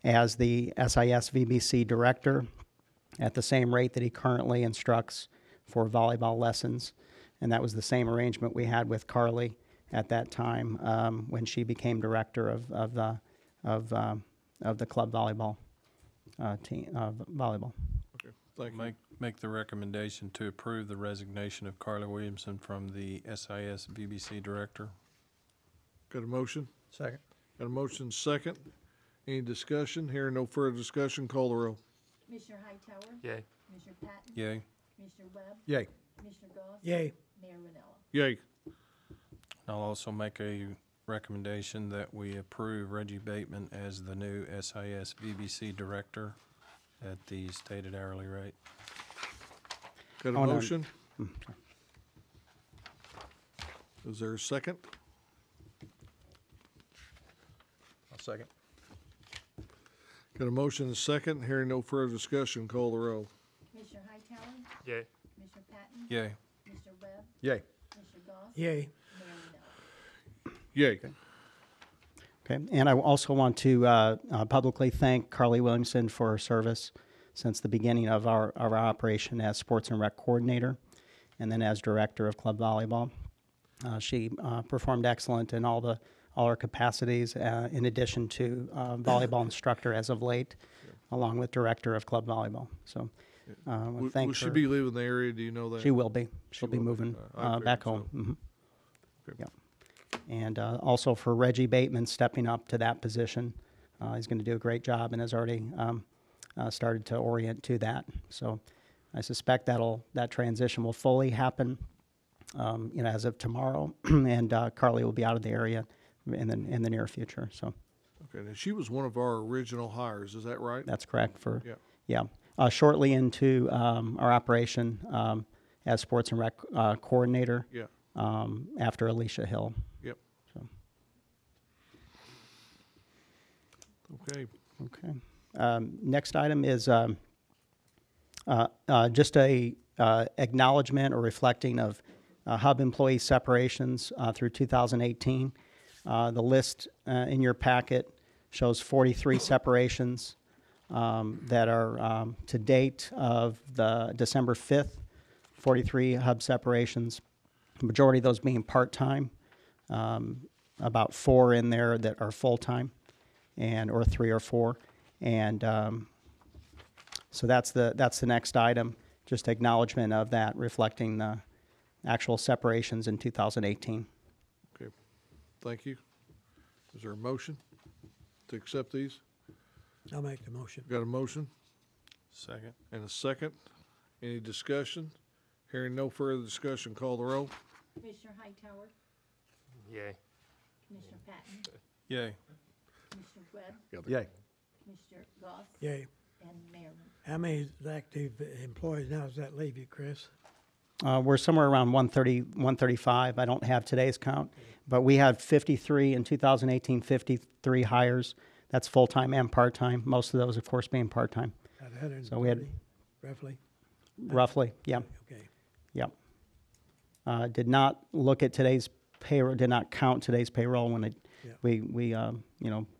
as the SIS VBC director at the same rate that he currently instructs for volleyball lessons. And that was the same arrangement we had with Carly at that time when she became director of the club volleyball team volleyball. Okay, thank you. Make the recommendation to approve the resignation of Carla Williamson from the SIS VBC director. Got a motion? Second. Got a motion second. Any discussion? Hearing no further discussion, call the roll. Commissioner Hightower, Yay. Commissioner Patton, Yay. Commissioner Webb, Yay. Commissioner Goss, Yay. Mayor Manella. Yay. I'll also make a recommendation that we approve Reggie Bateman as the new SIS VBC director at the stated hourly rate. Got a Oh, no. motion? Is there a second? I'll second. Got a motion and a second. Hearing no further discussion, call the roll. Commissioner Hightower, Yay. Commissioner Patton, Yay. Commissioner Webb, Yay. Commissioner Goss, Yay. Mayor Manella. Yay. Okay, and I also want to publicly thank Carly Williamson for her service since the beginning of our operation as sports and rec coordinator, and then as director of club volleyball. She performed excellent in all her capacities, in addition to volleyball instructor as of late. along with director of club volleyball. So, thank Will she her. be leaving the area? Do you know that? She will be. She'll be will be. moving I back figured home. Okay. Yep. And also for Reggie Bateman stepping up to that position. He's going to do a great job and has already started to orient to that. So I suspect that transition will fully happen, as of tomorrow. And Carly will be out of the area in the near future. So Okay, now she was one of our original hires, is that right? that's correct. Yeah. Shortly into our operation as sports and rec coordinator. Yeah. After Alicia Hill. Yep. So. Okay. Okay. Next item is just a acknowledgement or reflecting of hub employee separations through 2018. The list in your packet shows 43 separations that are to date of the December 5th, 43 hub separations. The majority of those being part-time, about 4 in there that are full-time, or 3 or 4, and so that's the next item. Just acknowledgement of that, reflecting the actual separations in 2018. Okay, thank you. Is there a motion to accept these? I'll make the motion. Got a motion Second. and a second. Any discussion? Hearing no further discussion, call the roll. Commissioner Hightower, Yay. Commissioner Patton, Yay. Commissioner Webb, Yay. Commissioner Goss, Yay. and Merriman. How many active employees now does that leave you, Chris? We're somewhere around 130, 135. I don't have today's count, but we had 53 in 2018, 53 hires. That's full-time and part-time. Most of those, of course, being part-time. About 130, So we had roughly? roughly, yeah. Okay. Yep. Did not look at today's payroll, did not count today's payroll when Yeah. we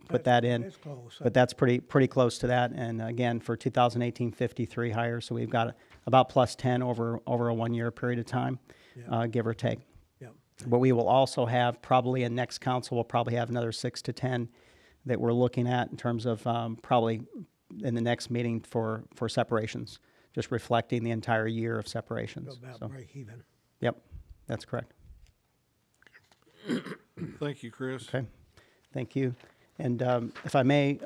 put that in. That's close. But that's pretty close to that. And again, for 2018, 53 hires. So we've got about plus 10 over a 1 year period of time, Yeah. give or take. Yeah. But we will also have probably in next council, we'll probably have another 6 to 10 that we're looking at in terms of probably in the next meeting for separations, just reflecting the entire year of separations. Go about So, break even. yep, that's correct. Thank you, Chris. Okay, thank you. And if I may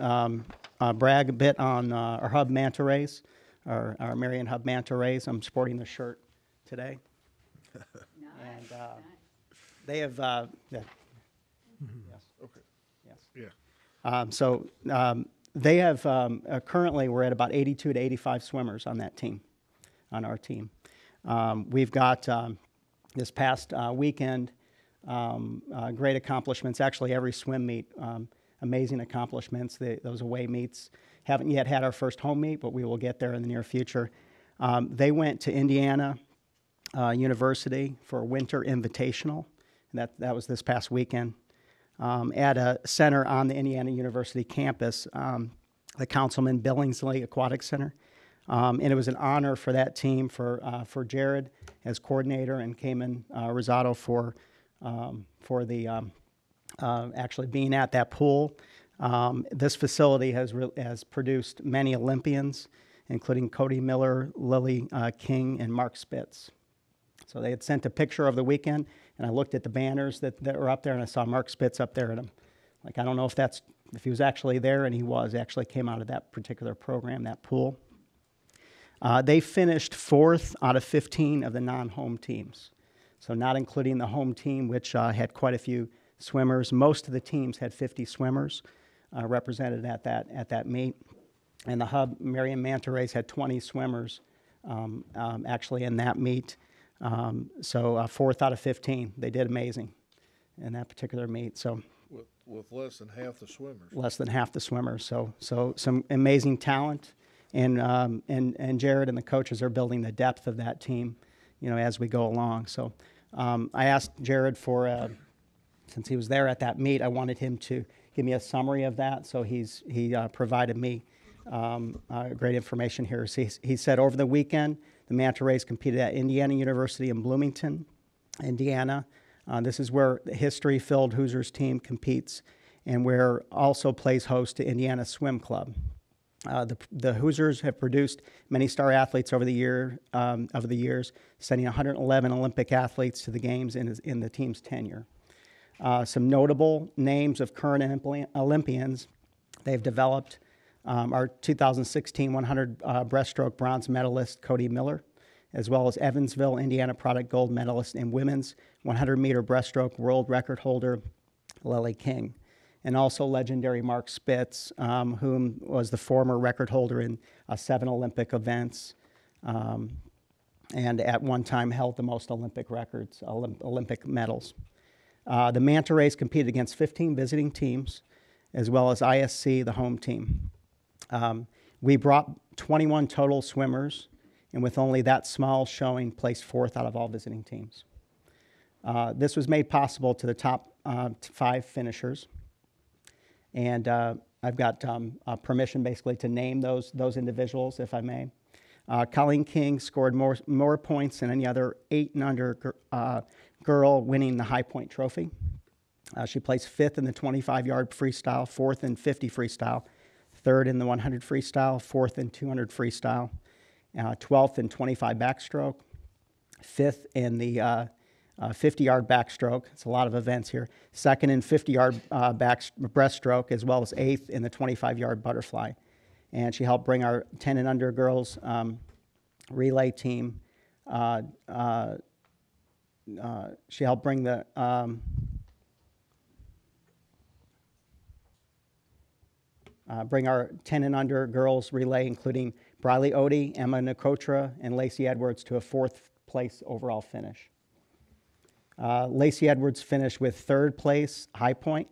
brag a bit on our hub manta rays, our Marion hub manta rays. I'm sporting the shirt today. And they have, yeah. Yes. Okay. Yes. Yeah. They have, currently, we're at about 82 to 85 swimmers on that team, on our team. We've got, this past weekend, great accomplishments. Actually, every swim meet, amazing accomplishments. Those away meets. Haven't yet had our first home meet, but we will get there in the near future. They went to Indiana University for a winter invitational, and that was this past weekend. At a center on the Indiana University campus, the Councilman Billingsley Aquatic Center. And it was an honor for that team, for Jared as coordinator and Cayman Rosado for the actually being at that pool. This facility has produced many Olympians, including Cody Miller, Lily King, and Mark Spitz. So they had sent a picture of the weekend, and I looked at the banners that were up there, and I saw Mark Spitz up there, and I'm like, I don't know if he was actually there, and he actually came out of that particular program, that pool. They finished 4th out of 15 of the non-home teams. So not including the home team, which had quite a few swimmers. Most of the teams had 50 swimmers represented at that meet. And the hub, Marion Manta Rays, had 20 swimmers actually in that meet. So 4th out of 15. They did amazing in that particular meet. So With less than half the swimmers. less than half the swimmers. So some amazing talent. And Jared and the coaches are building the depth of that team, as we go along. So I asked Jared since he was there at that meet, I wanted him to give me a summary of that. So he provided me great information here. So he said over the weekend, the Manta Rays competed at Indiana University in Bloomington, Indiana. This is where the history-filled Hoosiers team competes, and where also plays host to Indiana Swim Club. The Hoosiers have produced many star athletes over the years, sending 111 Olympic athletes to the games in the team's tenure. Some notable names of current Olympians they've developed our 2016 100 breaststroke bronze medalist Cody Miller, as well as Evansville, Indiana product gold medalist and women's 100-meter breaststroke world record holder Lily King, and also legendary Mark Spitz, whom was the former record holder in 7 Olympic events, and at one time held the most Olympic records, Olympic medals. The Manta Rays competed against 15 visiting teams, as well as ISC, the home team. We brought 21 total swimmers, and with only that small showing, placed 4th out of all visiting teams. This was made possible to the top 5 finishers, and I've got permission basically to name those individuals, if I may. Colleen King scored more points than any other 8 and under girl winning the High Point Trophy. She placed 5th in the 25-yard freestyle, 4th in 50 freestyle, 3rd in the 100 freestyle, 4th in 200 freestyle, 12th in 25 backstroke, 5th in the 50-yard backstroke. It's a lot of events here. 2nd in 50-yard breaststroke, as well as 8th in the 25-yard butterfly. And she helped bring our 10 and under girls relay team. She helped bring the bring our 10 and under girls relay, including Briley Odie, Emma Nakotra, and Lacey Edwards, to a 4th place overall finish. Lacey Edwards finished with 3rd place High Point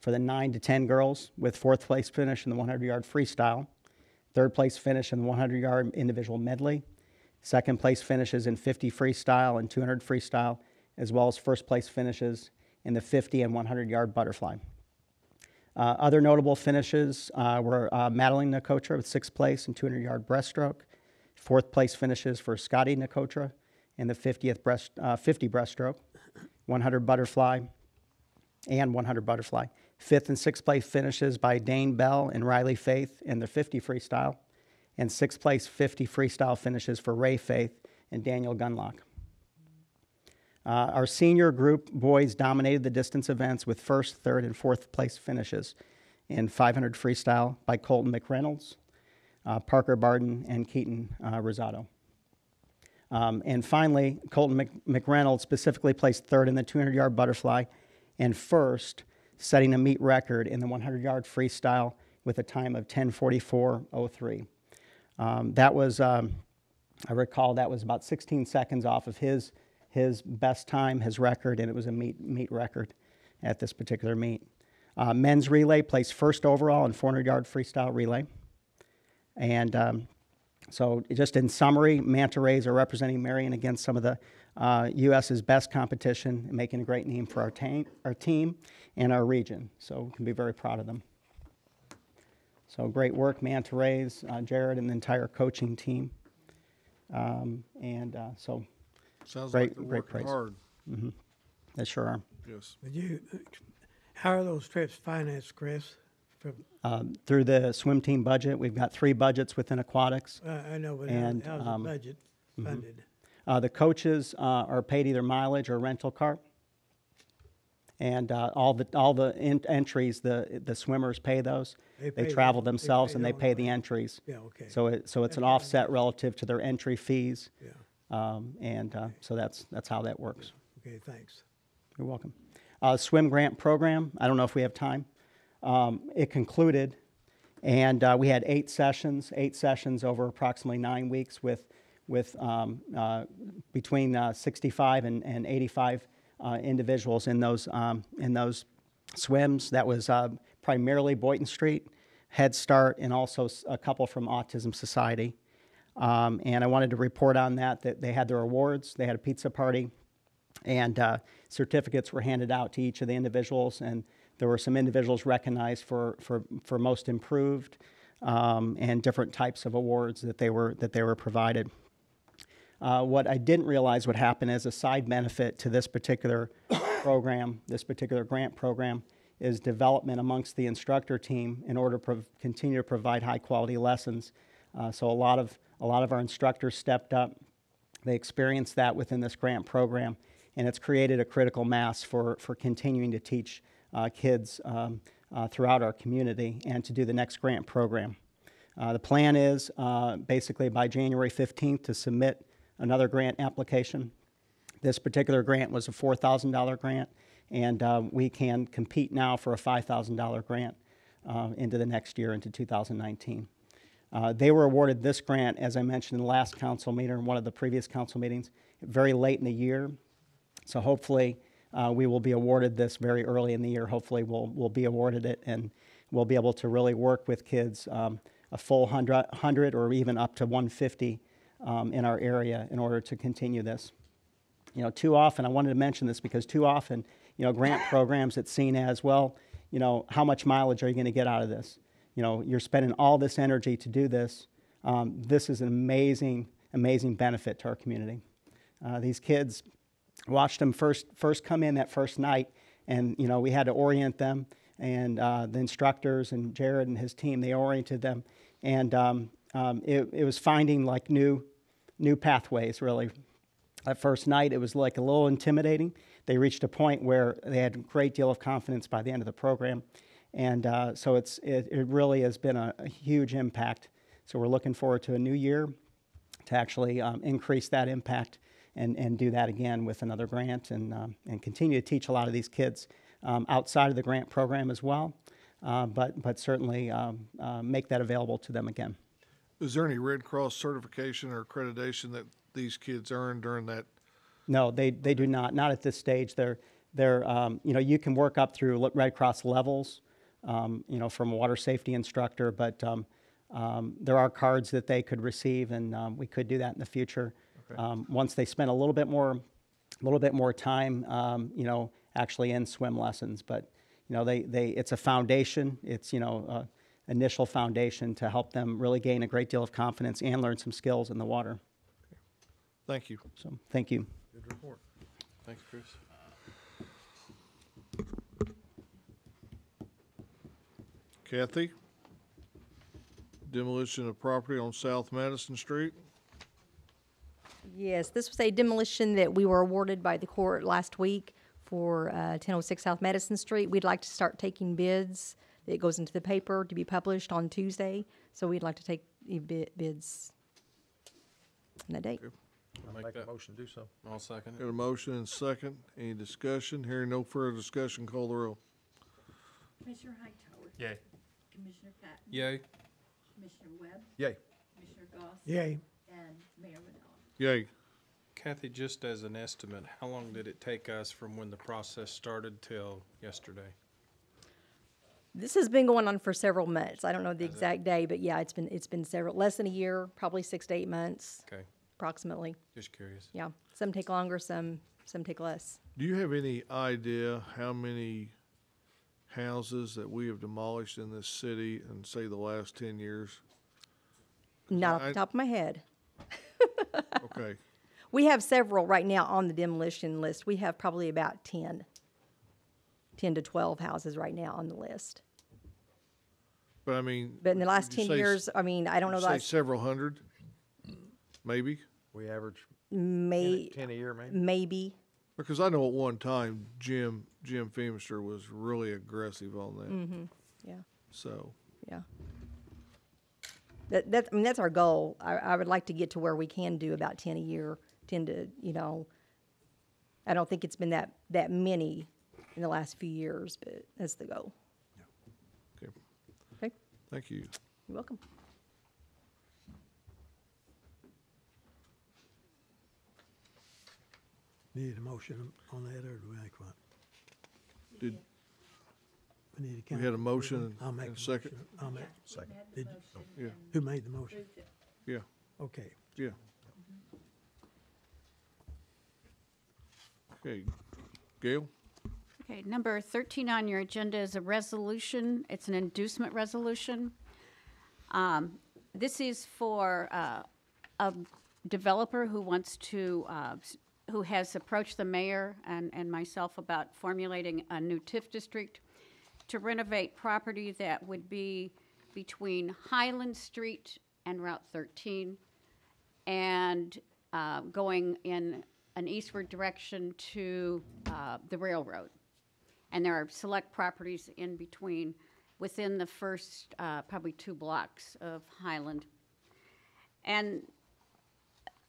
for the 9 to 10 girls, with 4th place finish in the 100-yard freestyle, 3rd place finish in the 100-yard individual medley, 2nd place finishes in 50 freestyle and 200 freestyle, as well as 1st place finishes in the 50 and 100-yard butterfly. Other notable finishes were Madeline Nakotra with 6th place in 200-yard breaststroke, 4th place finishes for Scotty Nakotra in the 50 breaststroke, 100 butterfly, and 100 butterfly. 5th and 6th place finishes by Dane Bell and Riley Faith in the 50 freestyle, and 6th place 50 freestyle finishes for Ray Faith and Daniel Gunlock. Our senior group boys dominated the distance events with 1st, 3rd, and 4th place finishes in 500 freestyle by Colton McReynolds, Parker Barden, and Keaton Rosado. And finally, Colton McReynolds specifically placed 3rd in the 200-yard butterfly and 1st, setting a meet record in the 100-yard freestyle with a time of 10:44:03. That was, I recall, that was about 16 seconds off of his best time, his record, and it was a meet record at this particular meet. Men's relay placed 1st overall in 400-yard freestyle relay. And so just in summary, Manta Rays are representing Marion against some of the U.S.'s best competition and making a great name for our team and our region. So we can be very proud of them. So great work, Manta Rays, Jared, and the entire coaching team. So Sounds great, like they're great working praise. hard. Mm-hmm. They sure are. Yes. How are those trips financed, Chris? Through the swim team budget, we've got 3 budgets within aquatics. I know, but And, how's the budget funded? The coaches are paid either mileage or rental car. And all the entries, the swimmers pay those. They travel themselves and they pay the entries. Yeah, okay. So it's an offset relative to their entry fees. Yeah. So that's how that works. Okay, thanks. You're welcome. Swim grant program, I don't know if we have time. It concluded, and we had 8 sessions over approximately 9 weeks with between 65 and 85 individuals in those swims. That was primarily Boynton Street, Head Start, and also a couple from Autism Society. And I wanted to report on that they had their awards, they had a pizza party, and certificates were handed out to each of the individuals, and there were some individuals recognized for most improved and different types of awards that they were provided. What I didn't realize would happen as a side benefit to this particular program, this particular grant program, is development amongst the instructor team in order to continue to provide high-quality lessons. So a lot of our instructors stepped up. They experienced that within this grant program, and it's created a critical mass for continuing to teach kids throughout our community and to do the next grant program. The plan is basically by January 15th to submit another grant application. This particular grant was a $4,000 grant, and we can compete now for a $5,000 grant into the next year, into 2019. They were awarded this grant, as I mentioned in the last council meeting, or one of the previous council meetings, very late in the year. So hopefully we will be awarded this very early in the year. Hopefully we'll be awarded it, and we'll be able to really work with kids a full 100 or even up to 150 in our area in order to continue this. You know, too often, I wanted to mention this because too often, you know, grant programs, it's seen as, well, you know, how much mileage are you going to get out of this? You know, you're spending all this energy to do this. This is an amazing, amazing benefit to our community. These kids, watched them first come in that first night, and, you know, we had to orient them, and the instructors and Jared and his team, they oriented them, and it was finding like new pathways, really. That first night, it was like a little intimidating. They reached a point where they had a great deal of confidence by the end of the program. And so it really has been a huge impact. So we're looking forward to a new year to actually increase that impact and do that again with another grant and continue to teach a lot of these kids outside of the grant program as well, but certainly make that available to them again. Is there any Red Cross certification or accreditation that these kids earn during that? No, they do not at this stage. They're you know, you can work up through Red Cross levels, you know, from a water safety instructor, but there are cards that they could receive, and we could do that in the future. Okay. Once they spend a little bit more time, you know, actually in swim lessons. But, you know, it's a foundation. It's, you know, initial foundation to help them really gain a great deal of confidence and learn some skills in the water. Thank you. So, thank you. Good report. Thanks, Chris. Kathy? Demolition of property on South Madison Street? Yes, this was a demolition that we were awarded by the court last week for 1006 South Madison Street. We'd like to start taking bids. It goes into the paper to be published on Tuesday, so we'd like to take bids on that date. Okay. I'll make a motion to do so. I'll second it. Got a motion and second. Any discussion? Hearing no further discussion, call the roll. Commissioner Hightower. Yay. Commissioner Patton. Yay. Commissioner Webb. Yay. Commissioner Goss. Yay. And Mayor Manella. Yay. Kathy, just as an estimate, how long did it take us from when the process started till yesterday? This has been going on for several months. I don't know the exact day, but yeah, it's been less than a year, probably 6 to 8 months. Okay. Approximately. Just curious. Yeah, some take longer, some take less. Do you have any idea how many houses that we have demolished in this city in, say, the last 10 years? Not off the top of my head. Okay. We have several right now on the demolition list. We have probably about 10 to 12 houses right now on the list. But I mean. But in the last would you 10 say years, I mean, I don't know the say last, several hundred? Maybe? We average 10 a year, maybe? maybe. Because I know at one time Jim Feemster was really aggressive on that. Mm-hmm, yeah, So. yeah. I mean, that's our goal. I would like to get to where we can do about 10 a year, 10 to, you know, I don't think it's been that many in the last few years, but that's the goal. Okay. Okay, Thank you. you're welcome. Need a motion on that, or do we make one? Did We need a we count. had a motion I'll make and a a second? motion. I'll make, Second. did, Yeah. who made the motion? Yeah. Okay. Yeah. Okay. Gail? Okay, number 13 on your agenda is a resolution. It's an inducement resolution. This is for a developer who wants to, who has approached the mayor and myself about formulating a new TIF district. to renovate property that would be between Highland Street and Route 13, and going in an eastward direction to the railroad. And there are select properties in between, within the first probably 2 blocks of Highland. And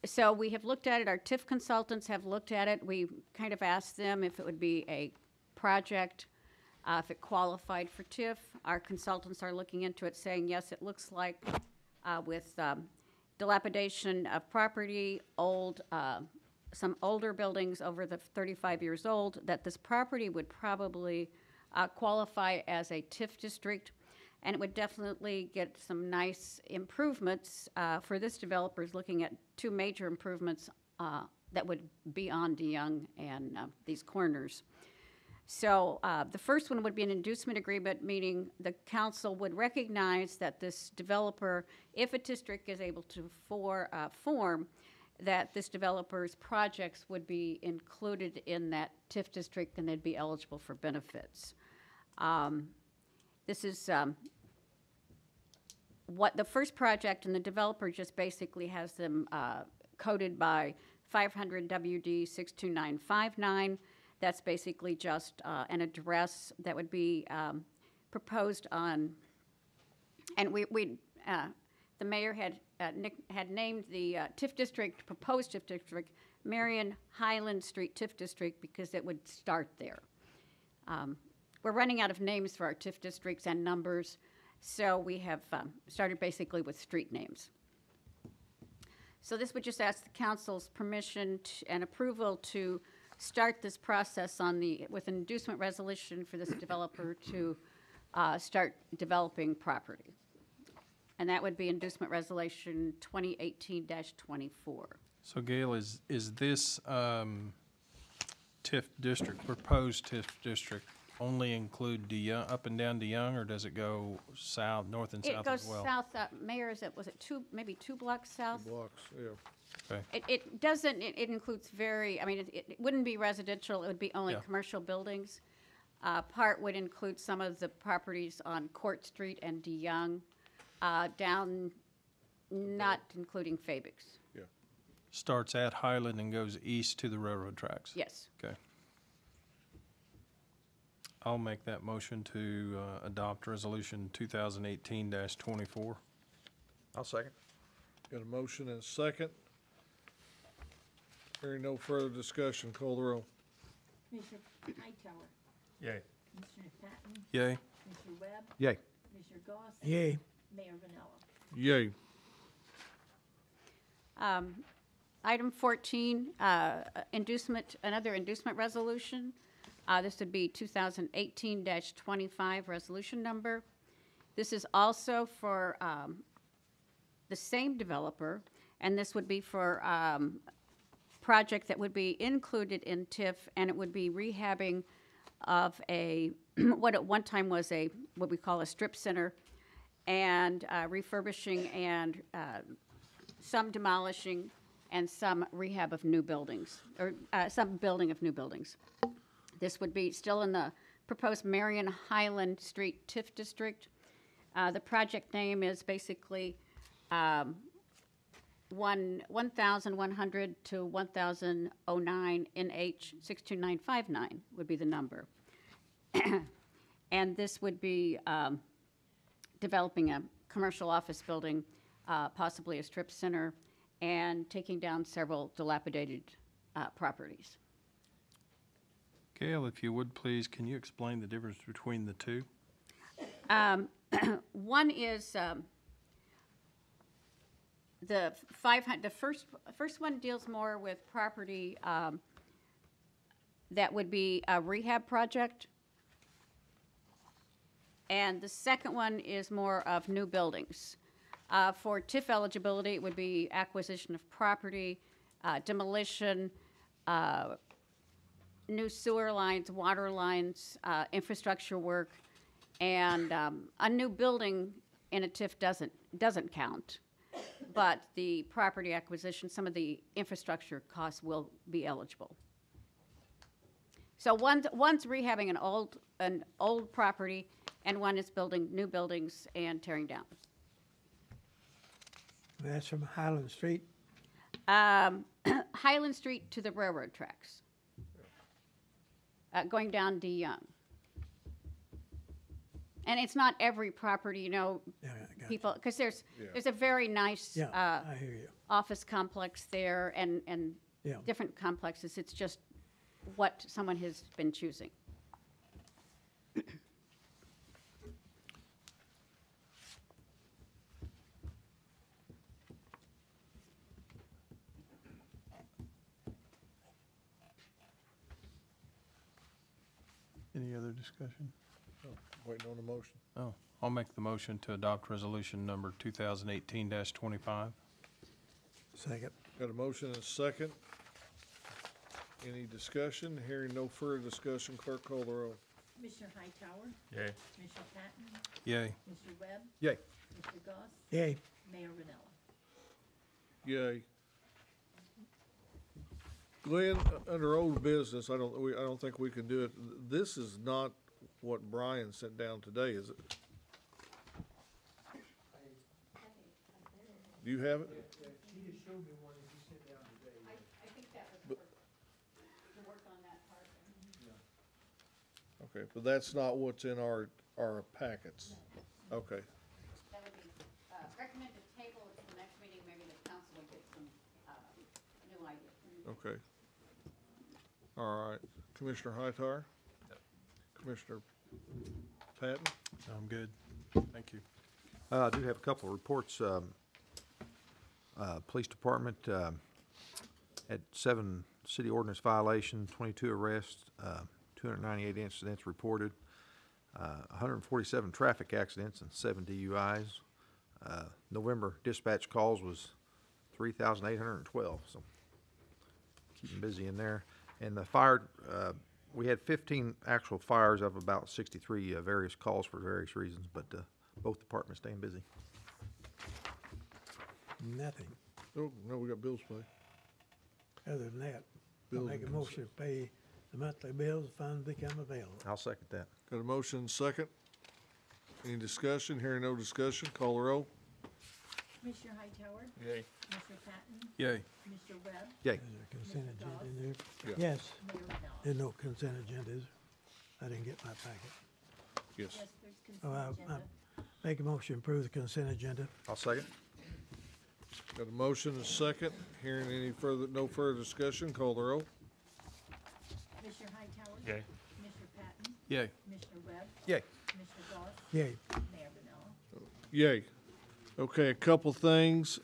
so we have looked at it, our TIF consultants have looked at it. We kind of asked them if it would be a project, if it qualified for TIF. Our consultants are looking into it, saying, yes, it looks like with dilapidation of property, some older buildings over the 35 years old, that this property would probably qualify as a TIF district. And it would definitely get some nice improvements for this developer is looking at 2 major improvements that would be on DeYoung and these corners. So the first one would be an inducement agreement, meaning the council would recognize that this developer, if a district is able to form, that this developer's projects would be included in that TIF district and they'd be eligible for benefits. This is what the first project, and the developer just basically has them coded by 500 WD 62959. That's basically just an address that would be proposed on, and the mayor had named the TIF district, proposed TIF district, Marion Highland Street TIF district, because it would start there. We're running out of names for our TIF districts and numbers, so we have started basically with street names. So this would just ask the council's permission and approval to start this process with an inducement resolution for this developer to start developing property. And that would be inducement resolution 2018-24. So Gail, is this TIF district, proposed TIF district, only include DeYoung, up and down DeYoung, or does it go south, north and south as well? It goes south, Mayor, was it maybe 2 blocks south? 2 blocks, yeah. Okay. It doesn't, it includes it wouldn't be residential, it would be only commercial buildings. Part would include some of the properties on Court Street and DeYoung, down, not including Fabics. Yeah. Starts at Highland and goes east to the railroad tracks? Yes. Okay. I'll make that motion to adopt resolution 2018-24. I'll second. Got a motion and a second. Hearing no further discussion, call the roll. Commissioner Hightower, Yay. Commissioner Patton, Yay. Commissioner Webb, Yay. Commissioner Goss, Yay. Mayor Vanella. Yay. Item 14, another inducement resolution. This would be 2018-25 resolution number. This is also for the same developer, and this would be for project that would be included in TIF, and it would be rehabbing of what at one time was what we call a strip center, and refurbishing and some demolishing and some rehab of new buildings, or some building of new buildings. This would be still in the proposed Marion Highland Street TIF district. The project name is basically 1100 to 1009 NH 62959 would be the number. And this would be developing a commercial office building, possibly a strip center, and taking down several dilapidated properties. Gail, if you would please, can you explain the difference between the two? One is the first one deals more with property that would be a rehab project, and the second one is more of new buildings. For TIF eligibility, it would be acquisition of property, demolition, new sewer lines, water lines, infrastructure work, and a new building in a TIF doesn't count. But the property acquisition, some of the infrastructure costs will be eligible. So one's rehabbing an old property, and one is building new buildings and tearing down. That's from Highland Street. Highland Street to the railroad tracks, going down to Young. And it's not every property, you know, Yeah, I got you. people, because there's a very nice Yeah, I hear you. office complex there and Yeah. different complexes. It's just what someone has been choosing. Any other discussion? Waiting on the motion. Oh, I'll make the motion to adopt resolution number 2018-25. Second. Got a motion and a second. Any discussion? Hearing no further discussion, clerk call the roll. Commissioner Hightower, Yay. Commissioner Patton, Yay. Commissioner Webb, Yay. Mr. Goss, Yay. Mayor Vanella. Yay. Glenn, under old business, I don't think we can do it. This is not what Brian sent down today, is it? Do you have it? She just showed me one that he sent down today. I think that was to work on that part. Okay, but that's not what's in our packets. Okay, That would be recommended table at the next meeting. Maybe the council will get some new ideas. okay. All right, Commissioner Hightower? Commissioner Patton? I'm good. Thank you. I do have a couple of reports. Police Department had 7 city ordinance violations, 22 arrests, 298 incidents reported, 147 traffic accidents, and 7 DUIs. November dispatch calls was 3,812, so keeping busy in there. And the fire, we had 15 actual fires of about 63 various calls for various reasons, but both departments staying busy. Nothing. Oh, no, we got bills to pay. Other than that, I'll Bills make a and motion to pay the monthly bills, funds become available. I'll second that. Got a motion and second. Any discussion? Hearing no discussion, call the roll. Commissioner Hightower, Yay. Commissioner Patton, Yay. Commissioner Webb, Yay. Is there a consent agenda in there? Yeah. Yes, Mayor Vanella. there's no consent agenda, is there? I didn't get my packet. Yes. Yes, there's Oh, consent I agenda. make a motion to approve the consent agenda. I'll second. Got a motion and second. Hearing no further discussion, call the roll. Commissioner Hightower, Yay. Commissioner Patton, Yay. Commissioner Webb, Yay. Commissioner Goss, Yay. Mayor Vanella. Yay. Okay, a couple things.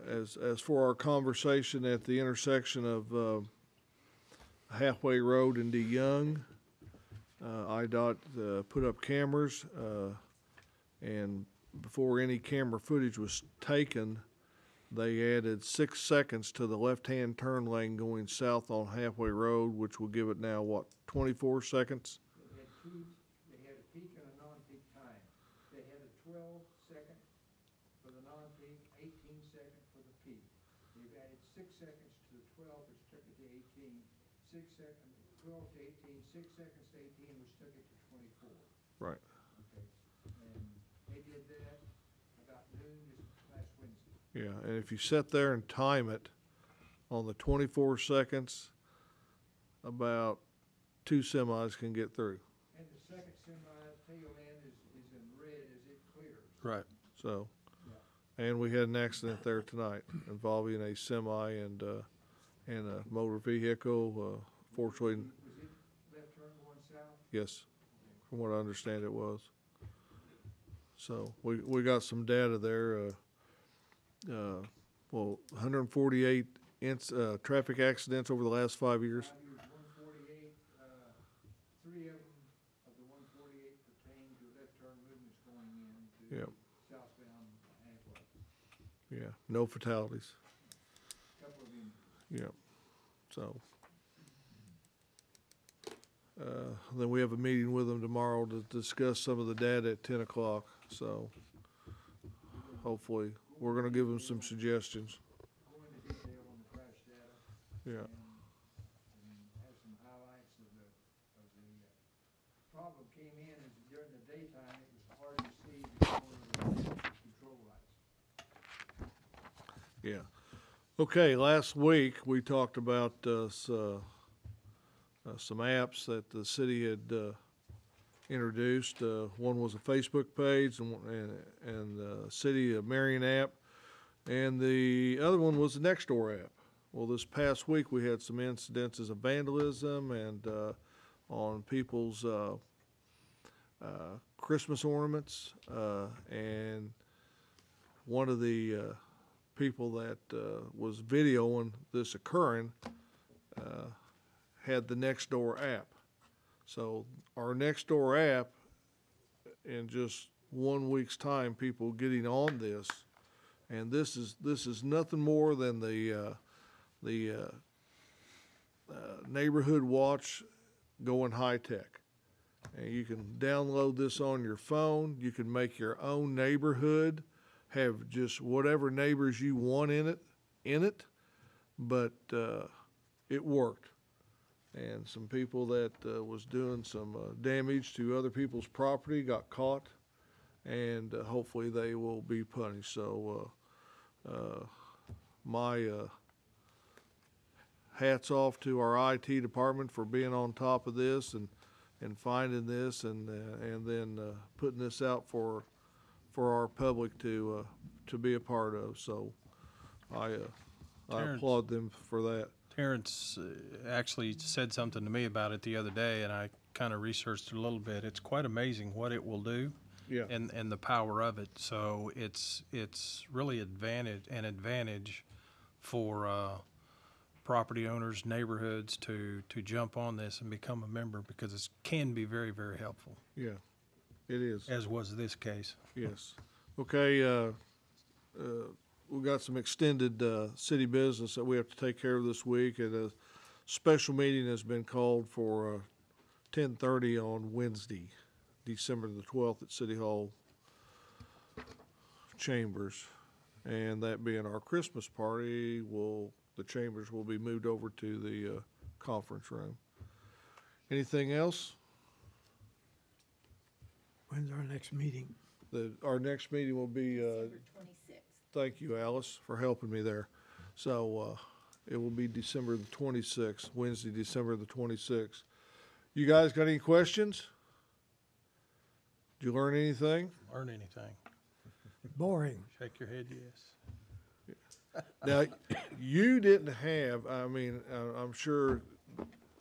As for our conversation at the intersection of Halfway Road and DeYoung, IDOT put up cameras, and before any camera footage was taken, they added 6 seconds to the left-hand turn lane going south on Halfway Road, which will give it now, what, 24 seconds? They had a peak and a non-peak time. They had a 12-second for the non-peak, 18-second for the peak. They've added 6 seconds to the 12, which took it to 18, 6 seconds, 12 to 18, 6 seconds to 18, which took it to 24. Right. Okay. And they did that about noon just last Wednesday. Yeah, and if you sit there and time it on the 24 seconds, about 2 semis can get through. And the second semi tail end is in red as it clears. Right. So, and we had an accident there tonight involving a semi and a motor vehicle. Fortunately, Was it left turn going south? yes, from what I understand, it was. So we got some data there. 148 traffic accidents over the last 5 years. 148, 3 of them, of the 148 pertain to left turn movements going into Yep. southbound Halfway. Yeah, no fatalities. Couple of them. Yep. So, then we have a meeting with them tomorrow to discuss some of the data at 10 o'clock. So, hopefully, we're gonna give them some suggestions. Go into detail on the crash data. Yeah. And came in, and during the daytime, it was hard to see because of the control lights. Yeah. Okay, last week, we talked about, some apps that the city had, introduced. One was a Facebook page and the City of Marion app, and the other one was the Nextdoor app. Well, this past week, we had some incidences of vandalism and, on people's, Christmas ornaments, and one of the, people that was videoing this occurring had the Nextdoor app. So our Nextdoor app, in just 1 week's time, people getting on this, and this is nothing more than the neighborhood watch going high tech. And you can download this on your phone. You can make your own neighborhood, have just whatever neighbors you want in it, but it worked. And some people that was doing some damage to other people's property got caught, and hopefully they will be punished. So my hats off to our IT department for being on top of this and finding this and then putting this out for our public to be a part of. So I applaud them for that. Terrence actually said something to me about it the other day, and I kind of researched it a little bit. It's quite amazing what it will do, Yeah. and the power of it. So it's really an advantage for property owners, neighborhoods to jump on this and become a member, because it can be very, very helpful. Yeah, it is. As was this case. Yes. Okay, we've got some extended city business that we have to take care of this week, and a special meeting has been called for 10:30 on Wednesday, December the 12th at City Hall Chambers. And that being our Christmas party, the chambers will be moved over to the conference room. Anything else? When's our next meeting? Our next meeting will be, December 26th. thank you, Alice, for helping me there. So it will be December the 26th, Wednesday, December the 26th. You guys got any questions? Did you learn anything? Learn anything? Boring. Shake your head, yes. Now, you didn't have, I'm sure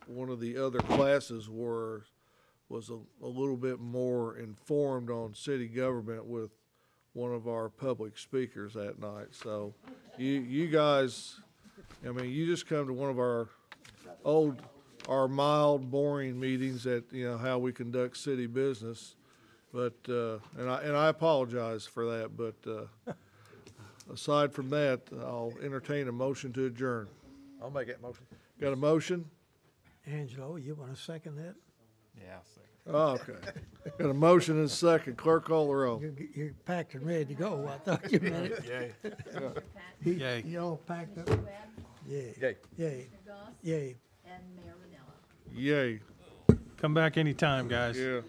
one of the other classes was a little bit more informed on city government with one of our public speakers that night. So you guys, you just come to one of our mild, boring meetings at, how we conduct city business. But, and I apologize for that, but, aside from that, I'll entertain a motion to adjourn. I'll make that motion. Got a motion? Angelo, you want to second that? Yeah, I'll second. Oh, okay. Got a motion and a second. Clerk, call the roll. You're packed and ready to go. I thought you meant it. Yay. Yay. You all packed up? Webb, Yay. Yay. Yay. Mr. Goss, Yay. and Mayor Vanilla. Yay. Come back anytime, guys. Yeah.